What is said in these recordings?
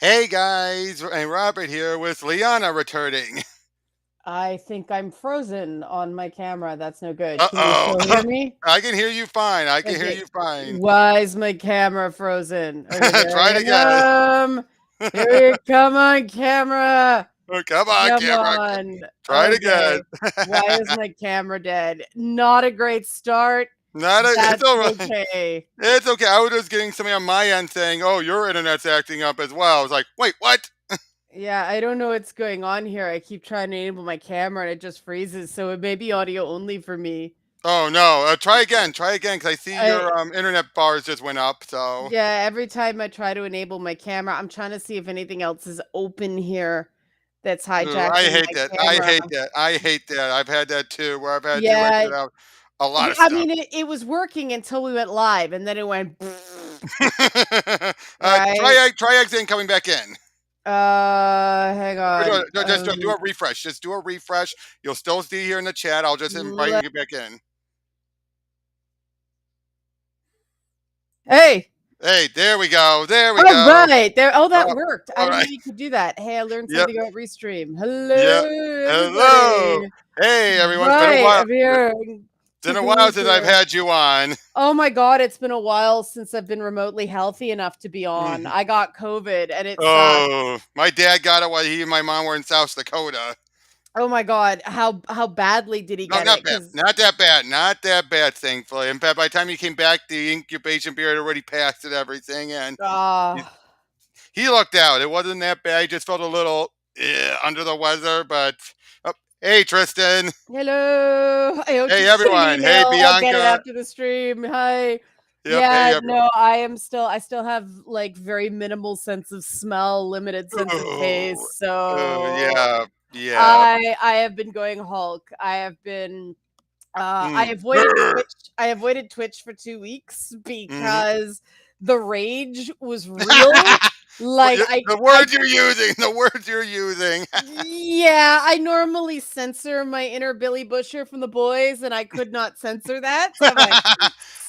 Hey guys, and Robert here with Liana returning. I think I'm frozen on my camera. That's no good. Can you Uh-oh. still hear me? I can hear you fine. I can hear Okay. you fine. Why is my camera frozen? Okay, there Try it I again. am. Here you come on, camera. Oh, come on, Come camera. on. Try it again. Okay. Why is my camera dead? Not a great start. It's That's all right. okay. It's okay. I was just getting something on my end saying, "Oh, your internet's acting up as well." I was like, "Wait, what?" Yeah, I don't know what's going on here. I keep trying to enable my camera and it just freezes, so it may be audio only for me. Oh no. Try again. Try again because I see I your internet bars just went up. So, Yeah, every time I try to enable my camera, I'm trying to see if anything else is open here that's ooh, I hijacking hate my that. I camera. hate that. I hate that. I've had that too, where I've had to Yeah, exit out a lot of I stuff. mean, it was working until we went live, and then it went, right? Try exiting, coming back in. Hang Or on. just do a refresh. Just do a refresh. You'll still see here in the chat. I'll just invite Let, you back in. hey, Hey, there we go. There we all go. right, there. Oh, that Oh, worked. I all didn't know right. you could do that. Hey, I learned Yep. something about Restream. Yep. Hello, Hello. everybody. Hey, everyone. It's been a Right, while. I'm here. It's been a Keeping while you since I've here. had you on. Oh my god, it's been a while since I've been remotely healthy enough to be on. Mhm. I got COVID and it sucked. Oh, my dad got it while he and my mom were in South Dakota. Oh my god, how badly did he No, get not it? bad. Because Not that bad. Not that bad, thankfully. In fact, by the time you came back, the incubation period already passed and everything, and he, uh he lucked out. It wasn't that bad. He just felt a little under the weather, but oh, hey, Tristan. hello. I hope you Hey, sent an everyone. Hey, email. I'll get it Bianca. after the stream. Hi. Yep. Hey, Yeah, everyone. no, I still have like very minimal sense of smell, limited sense of Oh, taste. oh, So yeah. Yeah. I have been going Hulk. I have been I Mm. avoided Twitch. I avoided Twitch for 2 weeks Hmm. because the rage was real. Like The I words you're using, the words you're using. yeah, I normally censor my inner Billy Busher from the boys, and I could not censor that. So I'm like,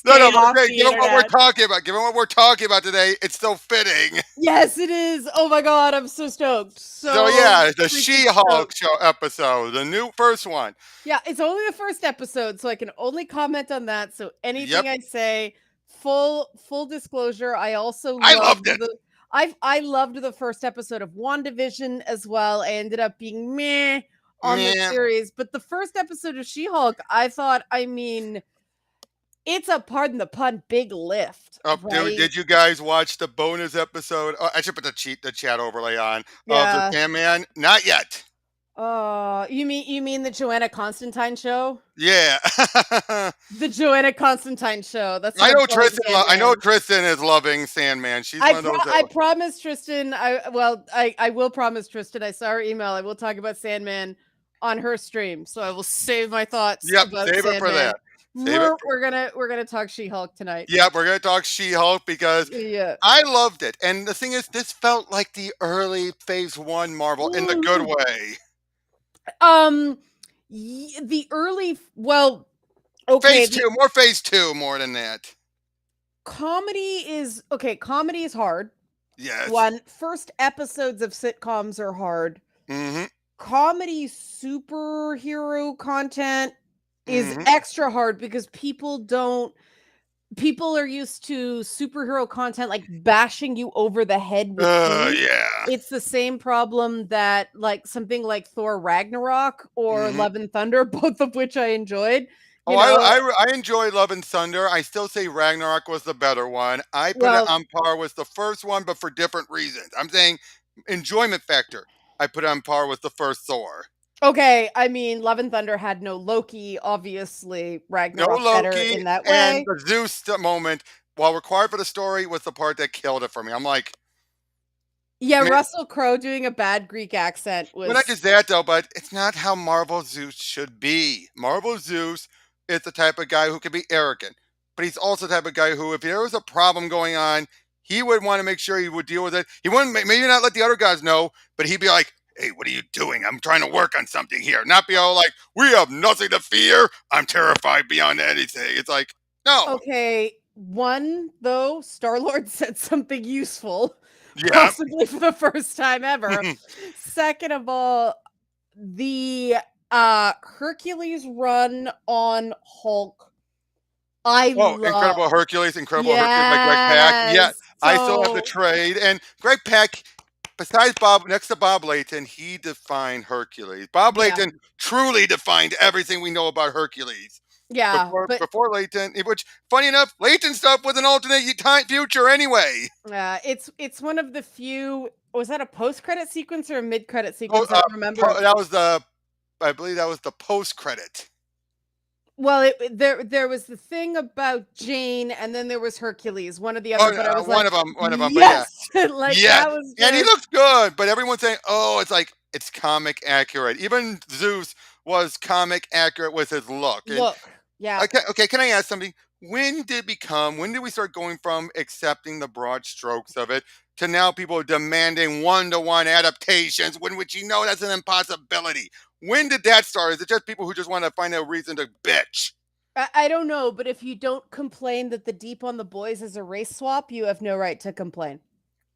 No, no, stay but off hey, the given what we're internet. talking about, given what we're talking about today, it's so fitting. Yes, it is. Oh my god, I'm so stoked. So So yeah, the freaking She-Hulk stoked. show episode, the new first one. Yeah, it's only the first episode, so I can only comment on that. So Yep, anything I say, full disclosure, I also I loved loved it. I loved the first episode of WandaVision as well. I ended up being meh on the Man, series, but the first episode of She-Hulk, I thought, I mean, it's a pardon the pun, big lift, dude, right? did you guys watch the bonus episode? Oh, I should put the chat overlay on of the Yeah. Sandman. Not yet. You mean the Joanna Constantine show? Yeah, The Joanna Constantine show. That's what I I'm know calling Tristan. I know Sandman. Tristan is loving Sandman. She's one of those that. I promise Tristan. I will promise Tristan. I saw her email. I will talk about Sandman on her stream, so I will save my thoughts Yep, about save it for Sandman. that. Save it. We're gonna talk She Hulk tonight. Yep, we're gonna talk She-Hulk because Yeah. I loved it. And the thing is, this felt like the early Phase One Marvel in the good Mhm. way. Um, the early well, okay. Phase The Two, more Phase Two, more than that. comedy is okay. Comedy is hard. Yes. One first episodes of sitcoms are hard. Mm-hmm. Comedy superhero content is Mm-hmm. extra hard because people are used to superhero content like bashing you over the head with themes. Yeah. It's the same problem that like something like Thor Ragnarok or Mm-hmm. Love and Thunder, both of which I enjoyed. Oh, You know, I enjoy Love and Thunder. I still say Ragnarok was the better one. I put it well, on par with the first one, but for different reasons. I'm saying enjoyment factor. I put it on par with the first Thor. okay, I mean, Love and Thunder had no Loki, obviously No Ragnarok better Loki, in that and way. the Zeus moment, while required for the story, was the part that killed it for me. I'm like, Yeah, I mean, Russell Crowe doing a bad Greek accent well, not was just that though, but it's not how Marvel Zeus should be. Marvel Zeus is the type of guy who can be arrogant, but he's also the type of guy who, if there was a problem going on, he would want to make sure he would deal with it. He wouldn't maybe not let the other guys know, but he'd be like, "Hey, what are you doing? I'm trying to work on something here." Not be all like, "We have nothing to fear. I'm terrified beyond anything." It's like, no. okay. One though, Star Lord said something useful, Yeah. possibly for the first time ever. Second of all, the Hercules run on Hulk, I Oh, love. Incredible Hercules by Greg Pak. Yeah, Yes. I still have the So trade. And Greg Pak, besides Bob, next to Bob Layton, he defined Hercules. Bob yeah, Layton truly defined everything we know about Hercules. yeah, but Before Layton, which funny enough, Layton stuff was an alternate time future anyway. it's one of the few. Was that a post credit sequence or a mid credit Oh, sequence? I don't remember. that was I believe that was the post credit. Well, there was the thing about Jane, and then there was Hercules, one or the Oh, other. But I was one like, of them, but yeah, yes, like yeah, that was and he just looks good. But everyone's saying, oh, it's like it's comic accurate. Even Zeus was comic accurate with his look. And look, yeah. okay, can I ask something? When did we start going from accepting the broad strokes of it to now people demanding one-to-one adaptations, when which you know that's an impossibility? When did that start? Is it just people who just want to find a reason to bitch? I don't know, but if you don't complain that the Deep on the Boys is a race swap, you have no right to complain.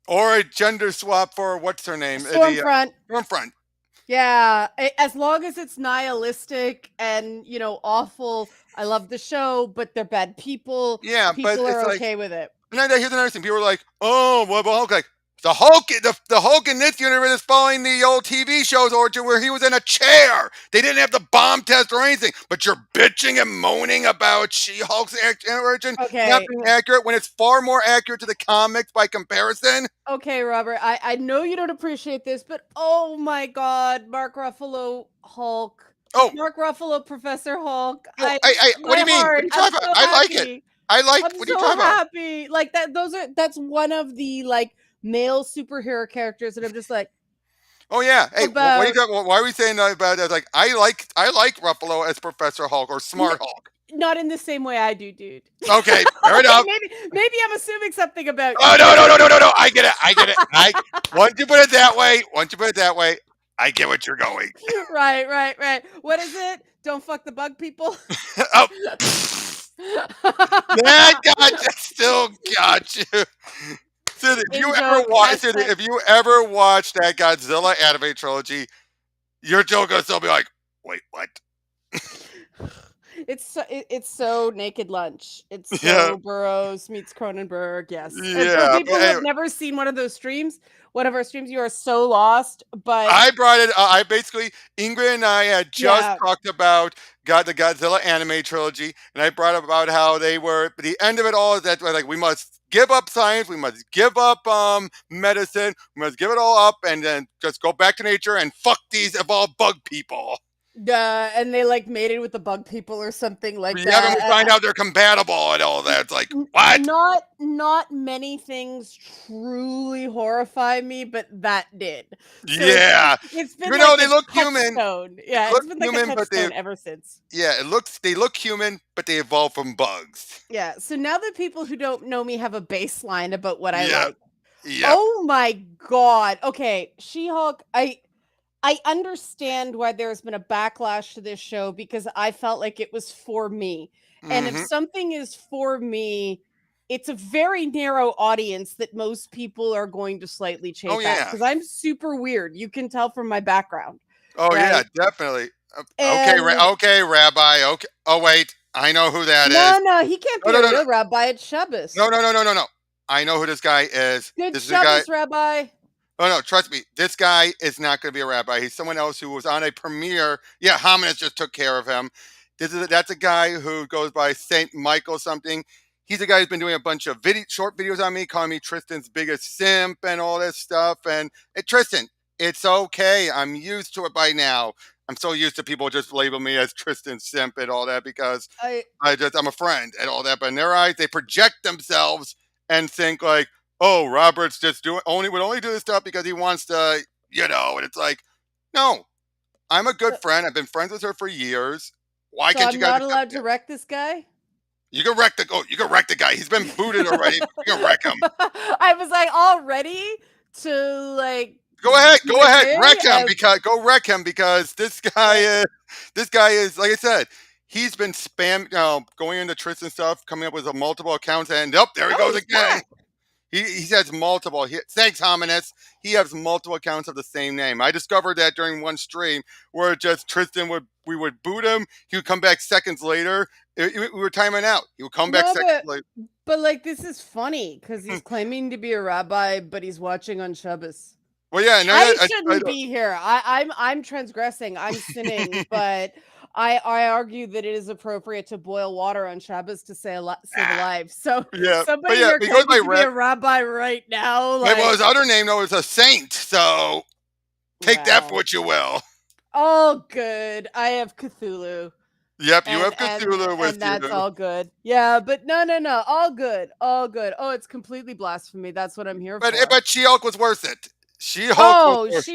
Or a gender swap for what's her name? Stormfront. Stormfront. Yeah, as long as it's nihilistic and, awful. I love the show, but they're bad people. Yeah, but People it's are like, okay with it. and then here's another thing. People are like, oh, well, Hulk, like, the Hulk in this universe is following the old TV shows origin where he was in a chair. They didn't have the bomb test or anything. But you're bitching and moaning about She-Hulk's origin not Okay. being accurate when it's far more accurate to the comics by comparison. Okay, Robert. I know you don't appreciate this, but oh my god, Mark Ruffalo Hulk. Oh, Mark Ruffalo Professor Hulk. oh, what do My you mean? What heart. are you I'm talking about? so I like it. happy. I'm What are you so talking about? happy. Like that's one of the like male superhero characters that I'm just like Oh yeah. Hey, what are you about talking? Why are we saying that about that? Like, I like Ruffalo as Professor Hulk or n- Smart Hulk. not in the same way I do, dude. Okay, fair Okay, enough. maybe I'm assuming something about Oh you, no but no no no no no! I get it. I get it. Once you put it that way, I get what you're going. right. What is it? Don't fuck the bug people. Oh, that still got you. Sid, In joke, hashtag if you ever watch that Godzilla anime trilogy, your joke will still be like, wait, what? it's so Naked Lunch. It's Yeah, so Burroughs meets Cronenberg. Yes, and for yeah. But people who have anyway, never seen one of those streams, one of our streams, you are so lost. But I brought it. I basically Ingrid and I had just yeah, talked about the Godzilla anime trilogy, and I brought up about how they were. But the end of it all is that like we must give up science, we must give up medicine, we must give it all up, and then just go back to nature and fuck these evolved bug people. and they like mated with the bug people or something like Yeah, then that. we find out they're compatible and all that. It's like what? Not many things truly horrify me, but that did. So Yeah, it's been even like though a they look human, touchstone. they Yeah, look it's been like a human, but touchstone ever since. they look human, but they evolved from bugs. Yeah. So now that people who don't know me have a baseline about what I Yeah, like. yep. Oh my god. Okay, She-Hulk, I understand why there's been a backlash to this show because I felt like it was for me. And if Hmm. something is for me, it's a very narrow audience that most people are going to slightly Oh chafe at yeah. because I'm super weird. You can tell from my background, Oh yeah, right? definitely. Okay, And okay, Rabbi. Okay. Oh wait, I know who that is. no, he can't No, be no, a no, no, real rabbi. It's no, Shabbos. no, no, no, no, no. I know who this guy is. Good This is a guy. Shabbos, Rabbi. Oh no, trust me. This guy is not going to be a rabbi. He's someone else who was on a premiere. Yeah, Hominids just took care of him. That's a guy who goes by Saint Michael something. He's a guy who's been doing a bunch of short videos on me, calling me Tristan's biggest simp and all this stuff. And Tristan, it's okay. I'm used to it by now. I'm so used to people just label me as Tristan simp and all that because I I'm a friend and all that. But in their eyes, they project themselves and think like, oh, Robert's just would only do this stuff because he wants to, and it's like, no, I'm a good so, friend. I've been friends with her for years. Why so can't you I'm guys not accept allowed to it? wreck this guy. You can wreck the guy. He's been booted already. You can wreck him. I was like all ready to like do Go my ahead, thing. wreck him because this guy is like I said. He's been going into Tristan stuff, coming up with multiple accounts, and there he Oh, goes he's again. back. He has multiple. Thanks, Hominus. He has multiple accounts of the same name. I discovered that during one stream where just Tristan we would boot him. He would come back seconds later. We were timing out. He would come back No, seconds later. but like this is funny because he's claiming to be a rabbi, but he's watching on Shabbos. Well, yeah, no, I I shouldn't don't. be here. I'm transgressing. I'm sinning, but I argue that it is appropriate to boil water on Shabbos to save a Ah, life. So yeah, but somebody yeah, here he goes by claiming to be Red. a rabbi right now, Well, like, his other name though is a saint. So take that for well, what you will. all good. I have Cthulhu. Yep, you and have and Cthulhu with and that's you. all good. Yeah, but no, all good, all good. Oh, it's completely blasphemy. That's what I'm here for. But She-Hulk was worth it. She-Hulk was Oh, worth.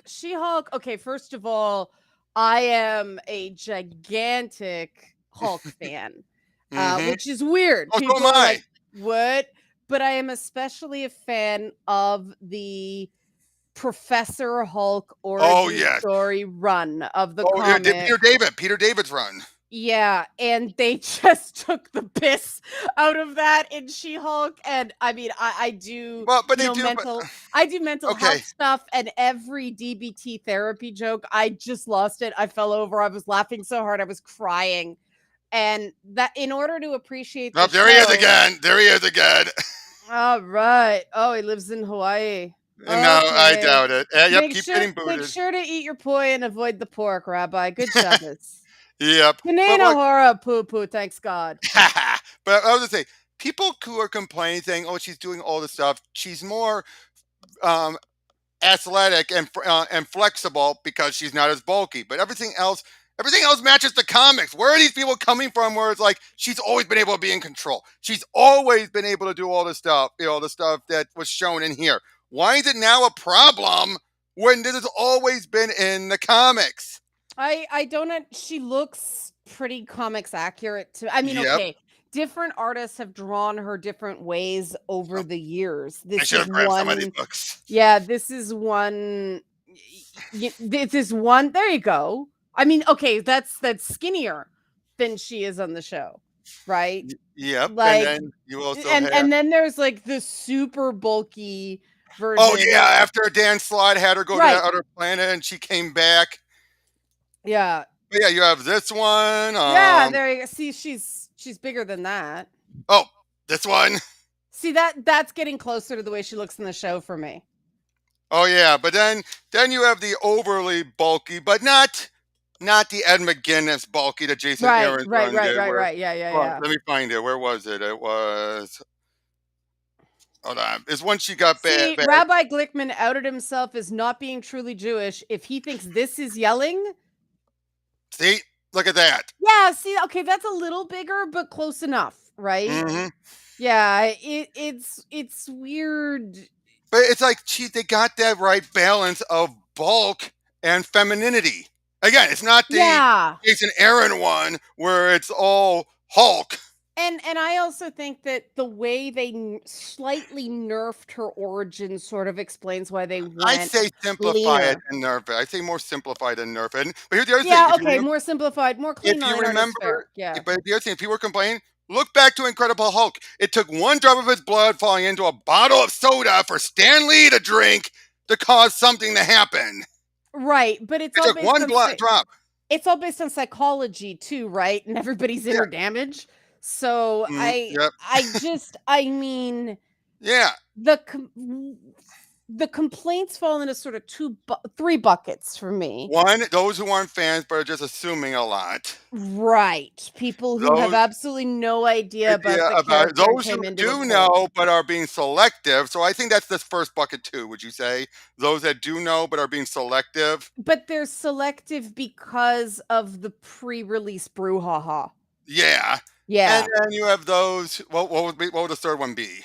She-Hulk. Okay, first of all, I am a gigantic Hulk fan, Mm-hmm. which is weird. Oh, so am People are I. like, "What?" But I am especially a fan of the Professor Hulk Oh origin yes. story run of the Oh, yeah, comic. Peter David's run. Yeah, and they just took the piss out of that in She-Hulk. And I mean, I do, Well, but they do. But I do mental okay, health stuff, and every DBT therapy joke, I just lost it. I fell over. I was laughing so hard, I was crying. And that, in order to appreciate oh, the there he is show, again. There he is again. all right. Oh, he lives in Hawaii. No, I Okay. doubt it. Yep, keep getting Make booted. sure to eat your poi and avoid the pork, Rabbi. Good Shabbos. Yep, but Banana look, hora poo poo, thanks God. but I was gonna say, people who are complaining, saying, "Oh, she's doing all this stuff," she's more um, athletic and flexible because she's not as bulky. But everything else matches the comics. Where are these people coming from? Where it's like she's always been able to be in control. She's always been able to do all the stuff, the stuff that was shown in here. Why is it now a problem when this has always been in the comics? I don't know. She looks pretty comics accurate to. I mean, Yep. okay, different artists have drawn her different ways over Oh, the years. I This should is have grabbed some of these one. books. Yeah, this is one. This is one. There you go. I mean, okay, that's skinnier than she is on the show, right? Yep. And Like, then you also and have. and then there's like the super bulky Oh version. yeah, after Dan Slott had her go to that Right. other planet and she came back. Yeah. But yeah, you have this one. Yeah, there you go. See, she's bigger than that. Oh, this one. See, that's getting closer to the way she looks in the show for me. Oh yeah, but then you have the overly bulky, but not the Ed McGuinness bulky that Jason Right, Aaron's right, run right, did. right, Where right. Yeah, yeah, well, yeah. let me find it. Where was it? It was hold on. It's when she got See, back. Rabbi Glickman outed himself as not being truly Jewish. If he thinks this is yelling, See, look at that. yeah, see, okay, that's a little bigger, but close enough, right? Hmm. Yeah, it's weird. But it's like they got that right balance of bulk and femininity. Again, it's not the Yeah. Jason Aaron one where it's all Hulk. And I also think that the way they slightly nerfed her origin sort of explains why they I went say simplify it leaner. and nerf it. I say more simplify than nerf it. But here's the other thing: Yeah, okay, more simplified, more if clean you line art is remember, fair. Yeah. but the other thing, if people were complaining, look back to Incredible Hulk. It took one drop of his blood falling into a bottle of soda for Stan Lee to drink to cause something to happen. Right, but It took one drop. it's all based on psychology too, right? And everybody's Yeah. inner damage. So Yep. I mean Yeah. the the complaints fall into sort of three buckets for me. One, those who aren't fans but are just assuming a lot. Right. People who have Those absolutely no idea about idea the about character and those who came into it do cold. know but are being selective. So I think that's this first bucket too. Would you say those that do know but are being selective? But they're selective because of the pre-release brouhaha. Yeah. And Yeah. then you have those. What would the third one be?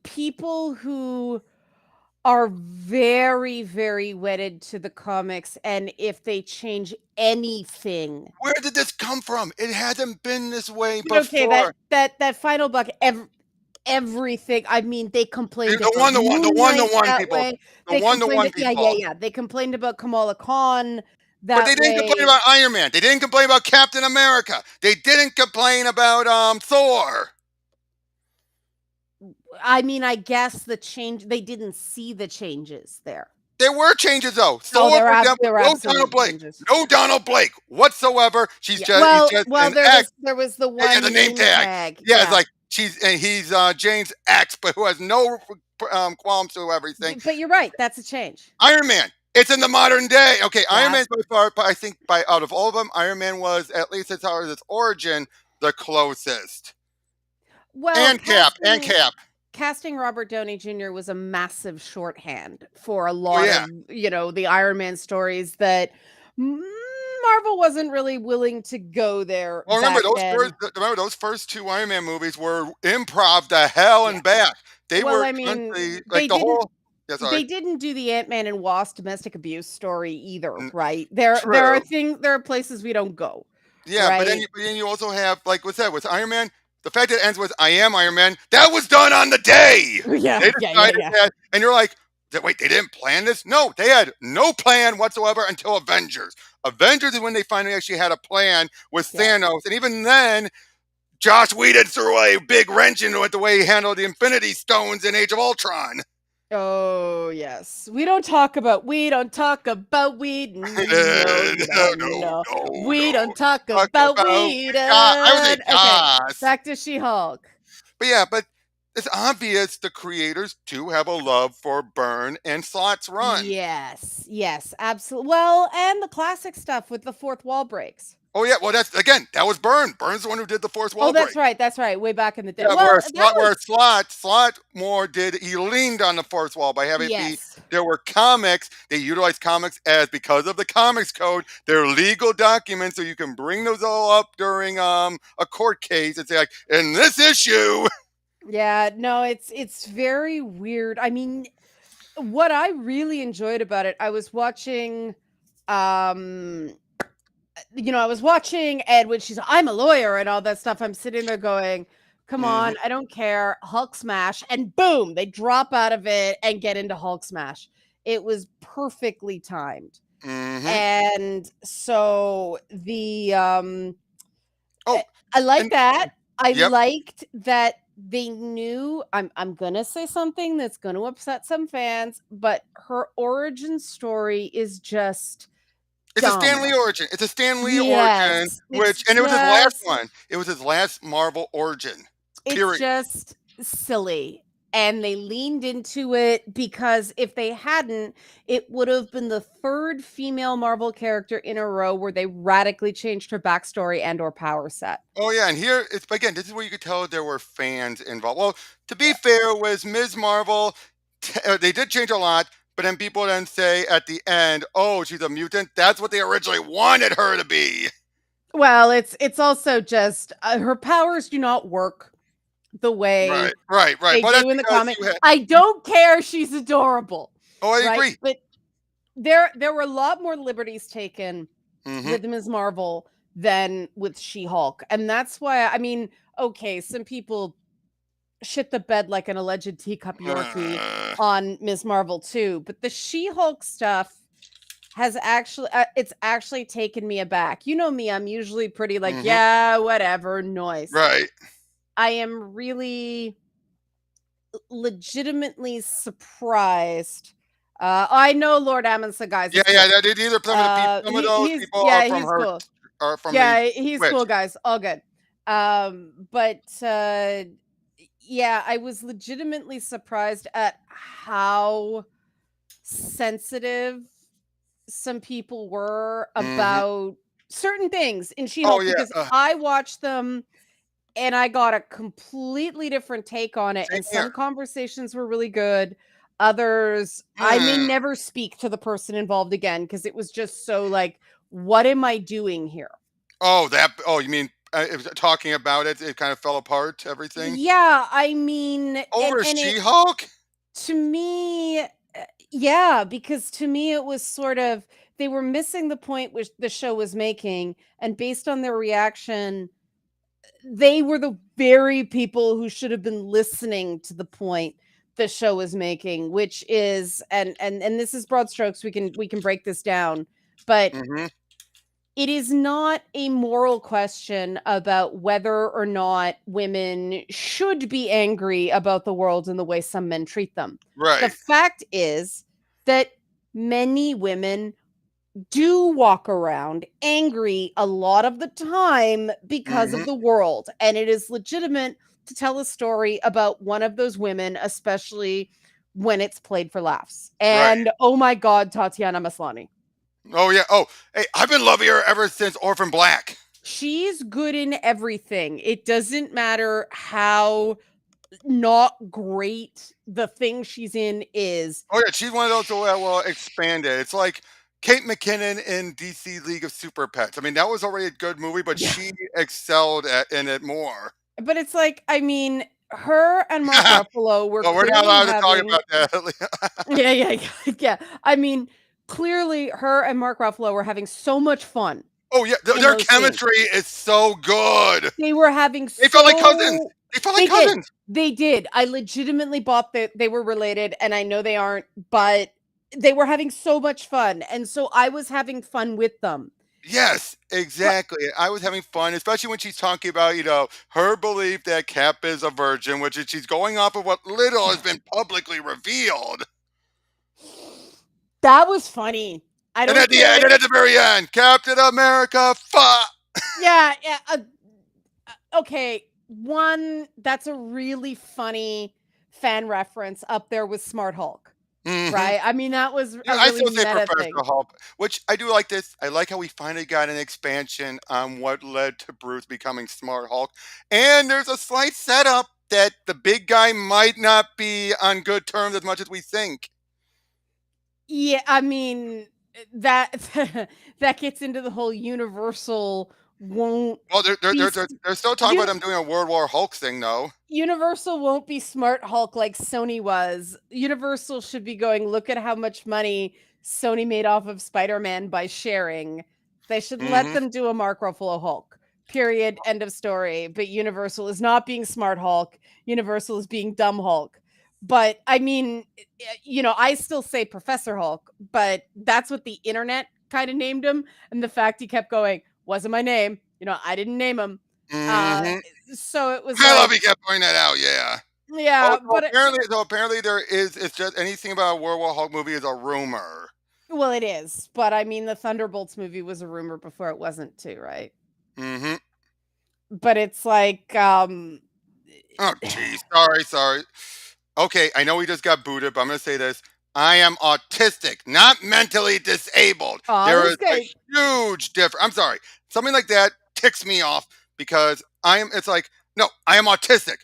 People who are very, very wedded to the comics, and if they change anything, Where did this come from? It hasn't been this way but okay, before. that final bucket, everything. I mean, they complained The about one, the one, the Moon one, the Knight one that people. way. The They one, the complained, one yeah, yeah, people. yeah. They complained about Kamala Khan But they that didn't complain way. about Iron Man. They didn't complain about Captain America. They didn't complain about Thor. I mean, I guess they didn't see the changes there. There were changes though. Oh, So, for example, there were no Donald absolute Blake, changes. no Donald Blake whatsoever. Yeah. He's Well, just an ex. there was the Yeah, the one name name tag. tag. Yeah, it's Yeah. like he's Jane's ex, but who has no qualms to everything. But you're right. That's a change. Iron Man. It's in the modern day. Okay, Iron Yeah. Man by far, but I think by out of all of them, Iron Man was at least as far as its origin the closest. Well, And Cap, and Cap. casting Robert Downey Jr. was a massive shorthand for a Oh lot yeah. of, the Iron Man stories that Marvel wasn't really willing to go there Well, back then. remember those first two Iron Man movies were improv the hell Yeah. and back. They Well, were I mean, essentially like the whole. Yeah, sorry. they didn't do the Ant-Man and Wasp domestic abuse story either, N- right? True. There are places we don't go, Yeah, right? but then you also have like what's that with Iron Man? The fact that it ends with "I am Iron Man" that was done on the day. Yeah, They yeah, yeah, decided yeah. that, and you're like, wait, they didn't plan this? No, they had no plan whatsoever until Avengers. Avengers is when they finally actually had a plan with Yeah. Thanos, and even then, Josh Whedon threw a big wrench into it the way he handled the Infinity Stones in Age of Ultron. Oh, yes. We don't talk about Whedon. No, No, no, no, no. no, We don't no. talk Talk about about God. I would say Whedon. Okay, Joss. back to She-Hulk. But yeah, but it's obvious the creators do have a love for Byrne and Slott's run. Yes, yes, absolutely. Well, and the classic stuff with the fourth wall breaks. Oh yeah, well that was Byrne. Byrne's the one who did the fourth Oh, wall break. that's right. Way back in the day. Yeah, Well, that Where was Slot more did he leaned on the fourth wall by having it be yes. there were comics. They utilized comics as because of the comics code, they're legal documents, so you can bring those all up during a court case and say like, in this issue. Yeah, no, it's very weird. I mean, what I really enjoyed about it, I was watching I was watching Ed when she's I'm a lawyer and all that stuff. I'm sitting there going, come Hmm. on, I don't care. Hulk smash. And boom, they drop out of it and get into Hulk smash. It was perfectly timed. Hmm. And so Oh, I like and that. I yep. liked that they knew I'm gonna say something that's gonna upset some fans, but her origin story is just It's a dumb. Stanley origin. It's a Stanley origin, Yes, which and it was his last one. It was his last Marvel origin. it's Period. just silly. And they leaned into it because if they hadn't, it would have been the third female Marvel character in a row where they radically changed her backstory and or power set. Oh yeah, and here it's again. This is where you could tell there were fans involved. Well, to be Yeah. fair, was Ms. Marvel? They did change a lot, but then people then say at the end, "Oh, she's a mutant." That's what they originally wanted her to be. Well, it's also just her powers do not work the way Right. they Well, that's do in the because comic. you had. I don't care she's adorable, Oh, I right? agree. But there were a lot more liberties taken Hmm. with Ms. Marvel than with She-Hulk. And that's why I mean, okay, some people shit the bed like an alleged teacup Yorkie Uh, on Ms. Marvel too, but the She-Hulk stuff has actually it's actually taken me aback. You know me, I'm usually pretty like, hmm. yeah, whatever, noise. Right. I am really legitimately surprised. I know Lord Amundsen guys Yeah, is cool. That did either some of those He's people are yeah, from he's her cool. are from the Yeah, he's Twitch. cool, guys. All good. But yeah, I was legitimately surprised at how sensitive some people were Hmm. about certain things in Oh She-Hulk yeah. because I watched them and I got a completely different take on it. Same And here. some conversations were really good. Others, I may Hmm. never speak to the person involved again because it was just so like, what am I doing here? Oh, you mean talking about it? It kind of fell apart. Everything Yeah, I mean, over and it She-Hulk. to me, yeah, because to me it was sort of they were missing the point which the show was making, and based on their reaction, they were the very people who should have been listening to the point the show was making, which is and this is broad strokes. We can break this down, but Hmm. it is not a moral question about whether or not women should be angry about the world and the way some men treat them. The Right. fact is that many women do walk around angry a lot of the time because Hmm. of the world. And it is legitimate to tell a story about one of those women, especially when it's played for laughs. Right. And oh my God, Tatiana Maslany. Oh yeah. Oh, hey, I've been loving her ever since Orphan Black. She's good in everything. It doesn't matter how not great the thing she's in is. Oh yeah, she's one of those that will expand it. It's like Kate McKinnon in DC League of Super Pets. I mean, that was already a good movie, but Yeah. she excelled in it more. But it's like, I mean, her and Mark Ruffalo were Well, we're not clearly allowed to talk having. about that. Yeah. I mean, clearly her and Mark Ruffalo were having so much fun Oh yeah, in their those scenes. chemistry is so good. They were having They felt like cousins. so. They felt like They did. cousins. They did. I legitimately bought that they were related, and I know they aren't, but they were having so much fun, and so I was having fun with them. Yes, But exactly. I was having fun, especially when she's talking about, her belief that Cap is a virgin, which is she's going off of what little has been publicly revealed. that was funny. I And don't at the care end, what. and at the very end, Captain America, fuck. Yeah. Okay. One, that's a really funny fan reference up there with Smart Hulk, Hmm. right? I mean, that was Yeah, a I really still say meta Professor thing. Hulk, which I do like this. I like how we finally got an expansion on what led to Bruce becoming Smart Hulk. And there's a slight setup that the big guy might not be on good terms as much as we think. Yeah, I mean, that that gets into the whole Universal won't Well, be they're still talking about uni them doing a World War Hulk thing, though. Universal won't be Smart Hulk like Sony was. Universal should be going, "Look at how much money Sony made off of Spider-Man by sharing." They should let Hmm. them do a Mark Ruffalo Hulk. Period. End of story. But Universal is not being Smart Hulk. Universal is being Dumb Hulk. But I mean, I still say Professor Hulk, but that's what the internet kind of named him. And the fact he kept going, wasn't my name. I didn't name him. Uh, Hmm. so it was I love like, he kept pointing that out. Yeah. Oh, yeah, but so apparently there is. It's just anything about a World War Hulk movie is a rumor. well, it is. But I mean, the Thunderbolts movie was a rumor before it wasn't too, right? Hmm. But it's like, Oh, geez. Sorry. Okay, I know we just got booted, but I'm going to say this. I am autistic, not mentally disabled. all There is is a good. huge difference. I'm sorry. Something like that ticks me off because it's like, no, I am autistic.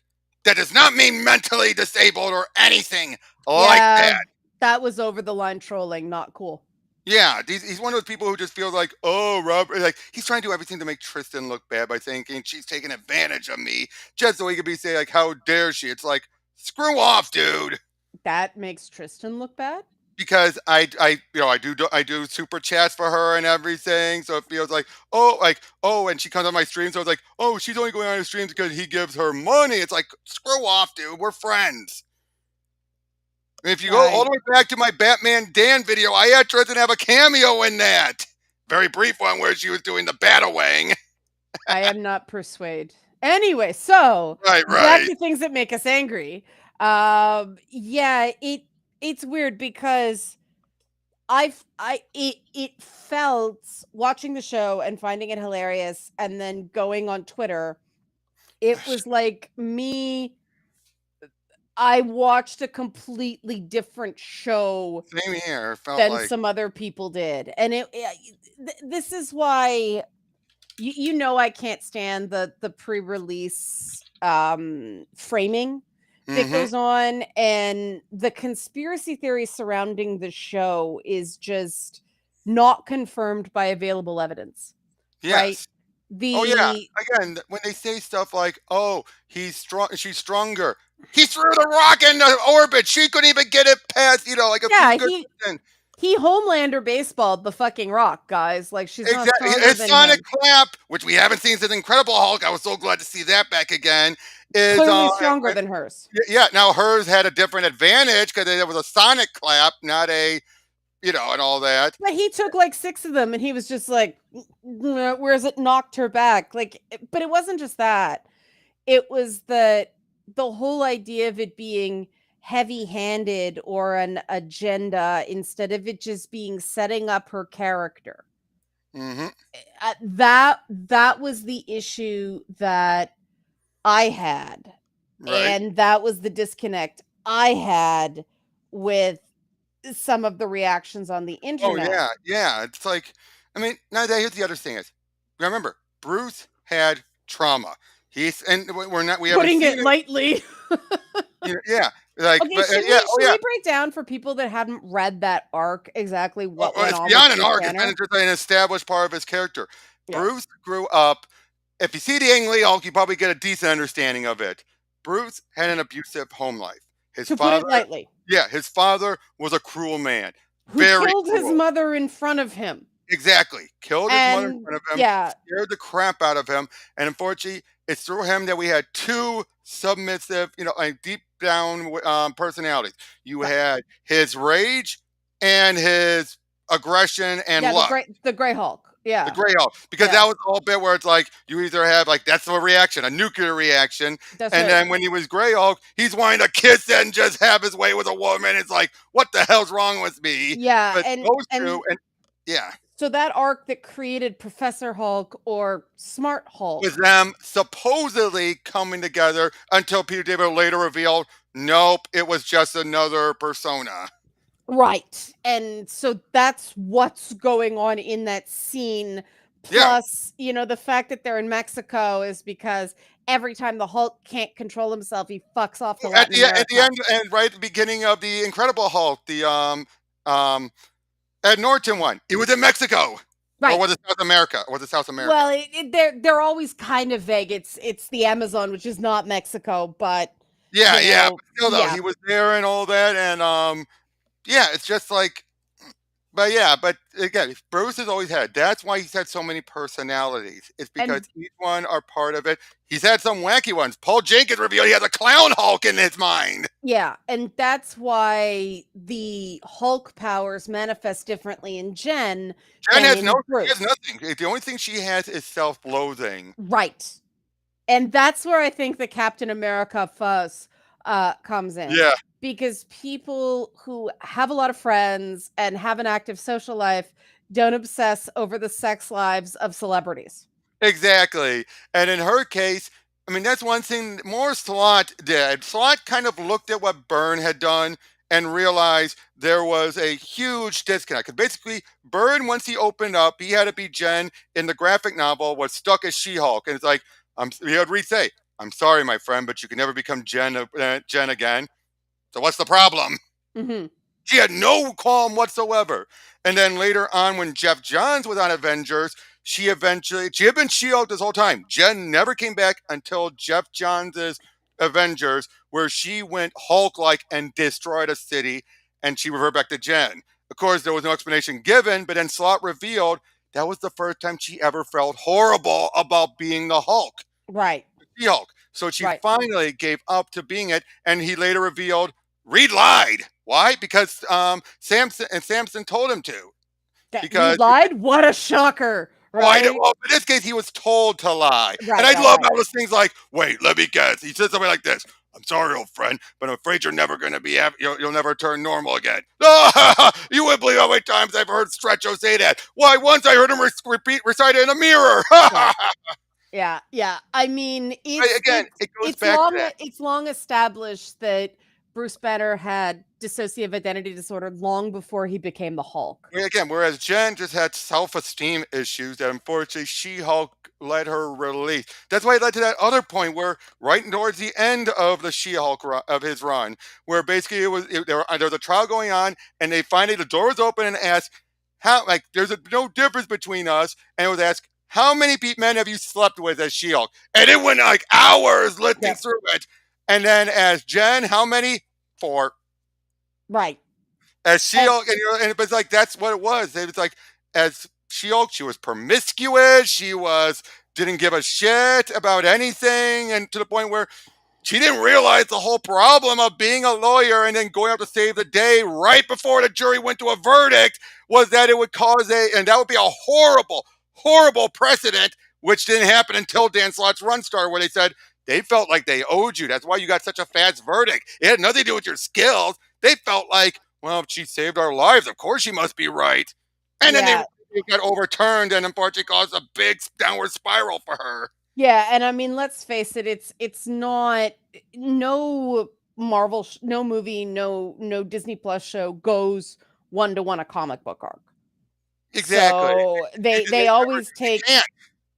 That does not mean mentally disabled or anything like Yeah, that. that was over the line trolling. Not cool. Yeah, he's one of those people who just feels like, oh, Robert, like he's trying to do everything to make Tristan look bad by thinking she's taking advantage of me just so he could be say like, how dare she? It's like, screw off, dude. That makes Tristan look bad. Because I do super chats for her and everything, so it feels like, and she comes on my stream, so it's like, oh, she's only going on his streams because he gives her money. It's like, screw off, dude. We're friends. And if you go all I the way back to my Batman Dan video, I had Tristan have a cameo in that. Very brief one where she was doing the Batawang. I am not persuade. Anyway, so Right, back right. to things that make us angry. Yeah, it's weird because it felt watching the show and finding it hilarious and then going on Twitter, it was like me. I watched a completely different show Same here. Felt than like some other people did. And this is why I can't stand the pre-release framing that mm-hmm. goes on, and the conspiracy theory surrounding the show is just not confirmed by available evidence, right? Yes. Oh yeah. The Again, when they say stuff like, "Oh, he's strong, she's stronger," he threw the rock into orbit. She couldn't even get it past, like a few Yeah, good. he Homelander baseballed the fucking Rock, guys. Like, she's not Exactly. stronger His than sonic him. clap, which we haven't seen since Incredible Hulk. I was so glad to see that back again. Is Clearly stronger than hers. yeah. Now hers had a different advantage because it was a sonic clap, not a and all that. But he took like 6 of them and he was just like, whereas it knocked her back. Like, but it wasn't just that. It was the whole idea of it being heavy-handed or an agenda instead of it just being setting up her character. Hmm. That was the issue that I had, Right. and that was the disconnect I had with some of the reactions on the Oh internet. yeah, yeah. It's like, I mean, now that here's the other thing is, remember, Bruce had trauma. And we're not, we haven't Putting seen it it. lightly. Yeah, like, Okay, but should yeah, we oh should yeah. we break down for people that hadn't read that arc exactly what Well, went it's on with beyond an Bruce arc. It's been Banner? just an established part of his character. Yeah. Bruce grew up. If you see the Ang Lee Hulk, you probably get a decent understanding of it. Bruce had an abusive home life. His To put father, it lightly, yeah, his father was a cruel man, who very killed his cruel. mother in front of him. Exactly. Killed his mother in And front of him, yeah, scared the crap out of him, and unfortunately, it's through him that we had two submissive, like deep down personalities. You right. had his rage and his aggression and Yeah, lust. the Grey Hulk. The Yeah. gray Hulk, because Yeah. that was the whole bit where it's like you either have like that's a reaction, a nuclear reaction, That's and right. then when he was Gray Hulk, he's wanting to kiss and just have his way with a woman. It's like, what the hell's wrong with me? Yeah, But those two, and yeah, so that arc that created Professor Hulk or Smart was Hulk. them supposedly coming together until Peter David later revealed, nope, it was just another persona. Right. And so that's what's going on in that scene. Yeah, Plus, the fact that they're in Mexico is because every time the Hulk can't control himself, he fucks off to at Latin the America. end and right at the beginning of the Incredible Hulk, the um Ed Norton one, it was in Mexico. Or Right. was it South America? Or was it South America? Well, they're always kind of vague. It's the Amazon, which is not Mexico, but Yeah, yeah, but still though, yeah. he was there and all that, and yeah, it's just like, but yeah, but again, Bruce has always had. That's why he's had so many personalities. It's because And each one are part of it. He's had some wacky ones. Paul Jenkins revealed he has a clown Hulk in his mind. yeah, and that's why the Hulk powers manifest differently in Jen Jen than has in she has Bruce. nothing. The only thing she has is self-loathing. Right. And that's where I think the Captain America fuss comes in, Yeah, because people who have a lot of friends and have an active social life don't obsess over the sex lives of celebrities. exactly. And in her case, I mean, that's one thing more Slot did. Slot kind of looked at what Byrne had done and realized there was a huge disconnect. Because basically, Byrne, once he opened up, he had to be Jen in the graphic novel, was stuck as She Hulk. And it's like, he had Reed say, I'm sorry, my friend, but you can never become Jen again. So what's the problem? Hmm. She had no qualm whatsoever. And then later on, when Jeff Johns was on Avengers, she had been She-Hulk this whole time. Jen never came back until Jeff Johns' Avengers, where she went Hulk-like and destroyed a city, and she reverted back to Jen. Of course, there was no explanation given, but then Slot revealed that was the first time she ever felt horrible about being the Hulk. Right. She-Hulk. So she Right. finally gave up to being it, and he later revealed Reed lied. Why? Because Samson told him to. That Because Reed lied. What a shocker. Right. well, in this case, he was told to lie, and Right. I Right. love Right. how those things like, "Wait, let me guess." He said something like this: "I'm sorry, old friend, but I'm afraid you're never going to be happy. You'll never turn normal again." You wouldn't believe how many times I've heard Stretcho say that. Why? Once I heard him recite it in a mirror. Yeah. Yeah, yeah. I mean, Again, it goes back to that. it's long established that Bruce Banner had dissociative identity disorder long before he became the Hulk. Again, whereas Jen just had self-esteem issues that unfortunately She-Hulk let her release. That's why it led to that other point where, right towards the end of the She-Hulk of his run, where basically there was a trial going on, and they finally the door was open and asked how there's no difference between us, and it was asked how many men have you slept with as She-Hulk, and it went like hours lifting Yep. through it, and then as Jen, how many? Four. Right. As And She-Hulk, and it was like that's what it was. It was like as She-Hulk, she was promiscuous. She was didn't give a shit about anything, and to the point where She didn't realize the whole problem of being a lawyer and then going out to save the day right before the jury went to a verdict was that it would cause and that would be a horrible, horrible precedent, which didn't happen until Dan Slott's run started, where they said they felt like they owed you. That's why you got such a fast verdict. It had nothing to do with your skills. They felt like, well, she saved our lives. Of course she must be right. And then Yeah. they got overturned and unfortunately caused a big downward spiral for her. Yeah, and I mean, let's face it, it's not no no movie, no Disney Plus show goes one to one a comic book arc. Exactly. So They they never, always they take can't.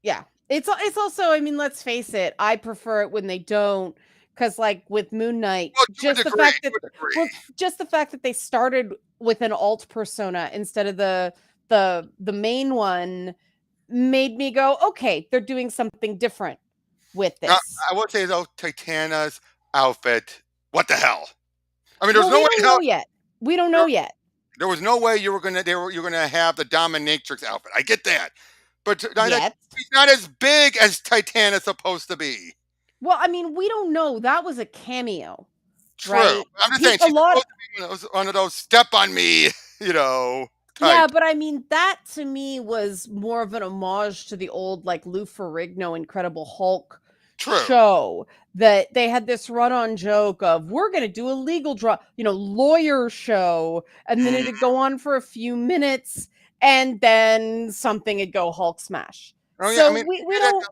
yeah. It's also, I mean, let's face it, I prefer it when they don't, cuz like with Moon Knight, Well, to a just the degree, fact that to a degree. well, just the fact that they started with an alt persona instead of the main one made me go, "Okay, they're doing something different with Now, this." I would say though, Titana's outfit. What the hell? I mean, there's Well, no we way don't in hell know yet. We don't know there, yet. there was no way you were gonna have the dominatrix outfit. I get that, but Yet. he's not as big as Titana's supposed to be. Well, I mean, we don't know. That was a cameo, True. right? I'm just saying A she's lot supposed to be one of those step on me, you know, Yeah, type. but I mean, that to me was more of an homage to the old, like, Lou Ferrigno Incredible Hulk True. show, that they had this run-on joke of, "We're gonna do a legal lawyer show," and then Mm. it'd go on for a few minutes, and then something would go Hulk smash. Oh yeah, I So mean, we it had don't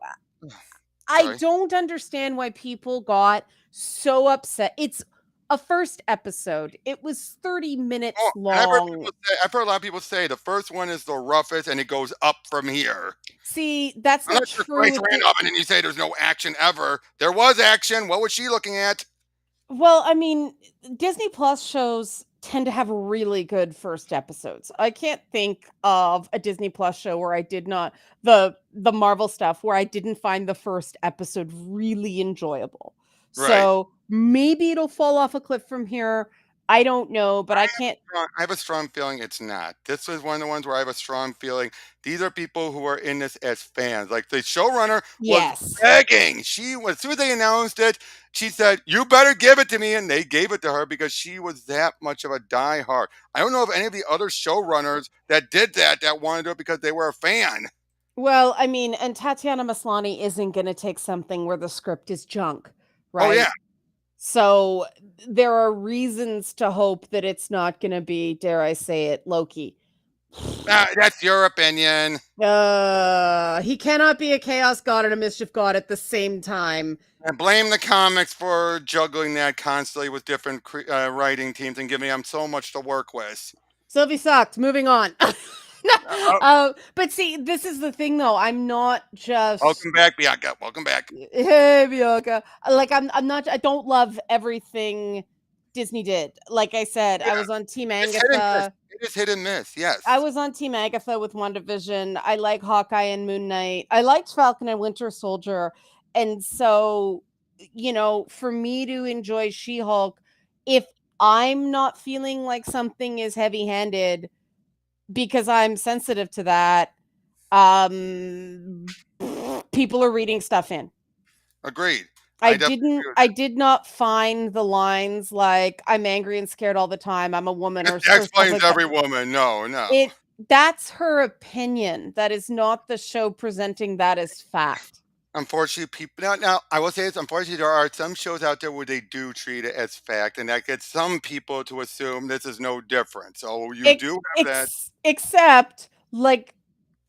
I sorry. don't understand why people got so upset. It's a first episode. It was 30 Oh, minutes and long. I've heard a lot of people say the first one is the roughest, and it goes up from here. See, that's not Unless you're true Grace with the Randolph and you say there's no action ever. There was action. What was she looking at? well, I mean, Disney Plus shows tend to have really good first episodes. I can't think of a Disney Plus show where I did not the Marvel stuff where I didn't find the first episode really enjoyable. Right. So, maybe it'll fall off a cliff from here. I don't know, but I can't I have a strong feeling it's not. This is one of the ones where I have a strong feeling these are people who are in this as fans. Like the showrunner was Yes. begging. As soon as they announced it, she said, "You better give it to me," and they gave it to her because she was that much of a diehard. I don't know if any of the other showrunners that did that wanted to do it because they were a fan. Well, I mean, and Tatiana Maslany isn't going to take something where the script is junk, Oh yeah, right? So there are reasons to hope that it's not going to be, dare I say it, Loki. that's your opinion. He cannot be a chaos god and a mischief god at the same time. I blame the comics for juggling that constantly with different writing teams and giving them so much to work with. Sylvie sucked. Moving on. Uh, But see, this is the thing, though. I'm not just Welcome back, Bianca. Welcome back. hey Bianca. Like I'm not. I don't love everything Disney did. Like I said, I Yeah, was on Team it's hit and miss. Agatha. It is hit and miss. I Yes, was on Team Agatha with WandaVision. I like Hawkeye and Moon Knight. I liked Falcon and Winter Soldier. And so, for me to enjoy She Hulk, if I'm not feeling like something is heavy handed because I'm sensitive to that, um, people are reading stuff in. agreed. I definitely agree with I did not find the lines like I'm angry and scared all the time. I'm a woman that. or That stuff explains like that. every woman. No, no. It That's her opinion. That is not the show presenting that as fact. Unfortunately, people now I will say this. Unfortunately, there are some shows out there where they do treat it as fact, and that gets some people to assume this is no different. So you do have that. Except like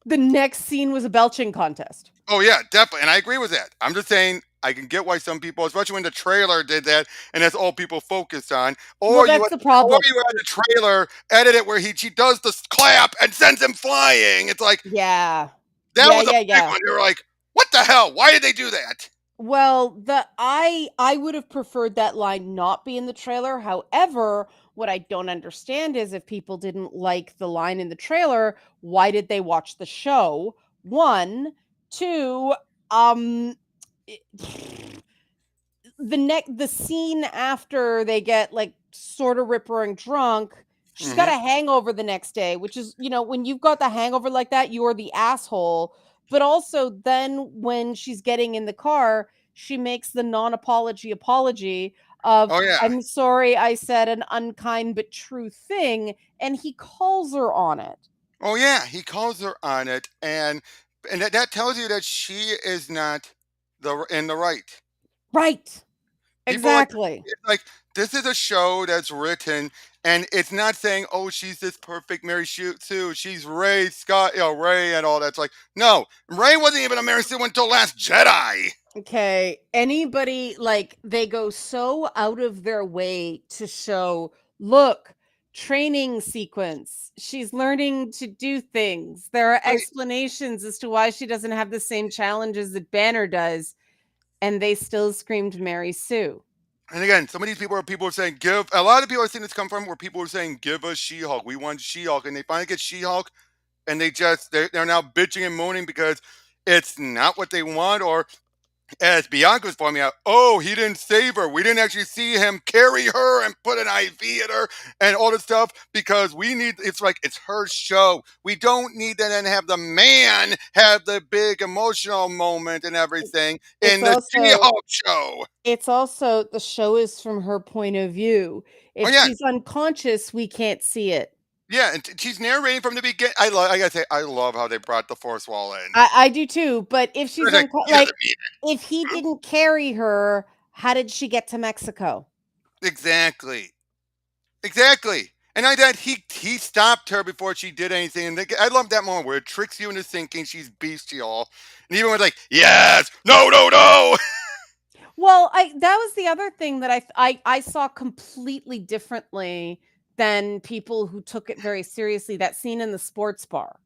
the next scene was a belching contest. Oh yeah, definitely, and I agree with that. I'm just saying I can get why some people, especially when the trailer did that, and that's all people focused on. Well, that's the Or problem. you had the trailer edit it where she does the clap and sends him flying. It's like Yeah. that Yeah, was a yeah, big yeah. one. They were like, "What the hell? Why did they do that?" Well, the I would have preferred that line not be in the trailer. However, what I don't understand is if people didn't like the line in the trailer, why did they watch the show? One, two, um it- the scene after they get like sort of rip roaring drunk, she's got Hmm. a hangover the next day, which is, when you've got the hangover like that, you're the asshole. But also then when she's getting in the car, she makes the non-apology apology of, Oh yeah. "I'm sorry I said an unkind but true thing," and he calls her on it. Oh yeah. He calls her on it, and that tells you that she is not in the right. Right. People like Exactly. it's like this is a show that's written, and it's not saying, "Oh, she's this perfect Mary Sue. She's Ray Scott, Ray, and all that." It's like, no, Ray wasn't even a Mary Sue until Last Jedi. Okay. Anybody, like, they go so out of their way to show, look, training sequence. She's learning to do things. There are Right. explanations as to why she doesn't have the same challenges that Banner does. And they still screamed Mary Sue. And again, some of these people are saying give. A lot of people are seeing this come from where people are saying give us She-Hulk. We want She-Hulk, and they finally get She-Hulk, and they're now bitching and moaning because it's not what they want, or as Bianca was pointing out, oh, he didn't save her. We didn't actually see him carry her and put an IV in her and all this stuff because it's like, it's her show. We don't need to then have the man have the big emotional moment and everything It's in the She also Hulk show. it's also the show is from her point of view. Oh, If yeah. she's unconscious, we can't see it. Yeah. And she's narrating from the beginning. I gotta say, I love how they brought the Force Wall in. I do too, but if she's It's like, he like doesn't mean if he it. didn't carry her, how did she get to Mexico? Exactly. Exactly. And I that he stopped her before she did anything. And I love that moment where it tricks you into thinking she's bestial. And even was like, yes, no, no, no. Well, I that was the other thing that I saw completely differently than people who took it very seriously. That scene in the sports bar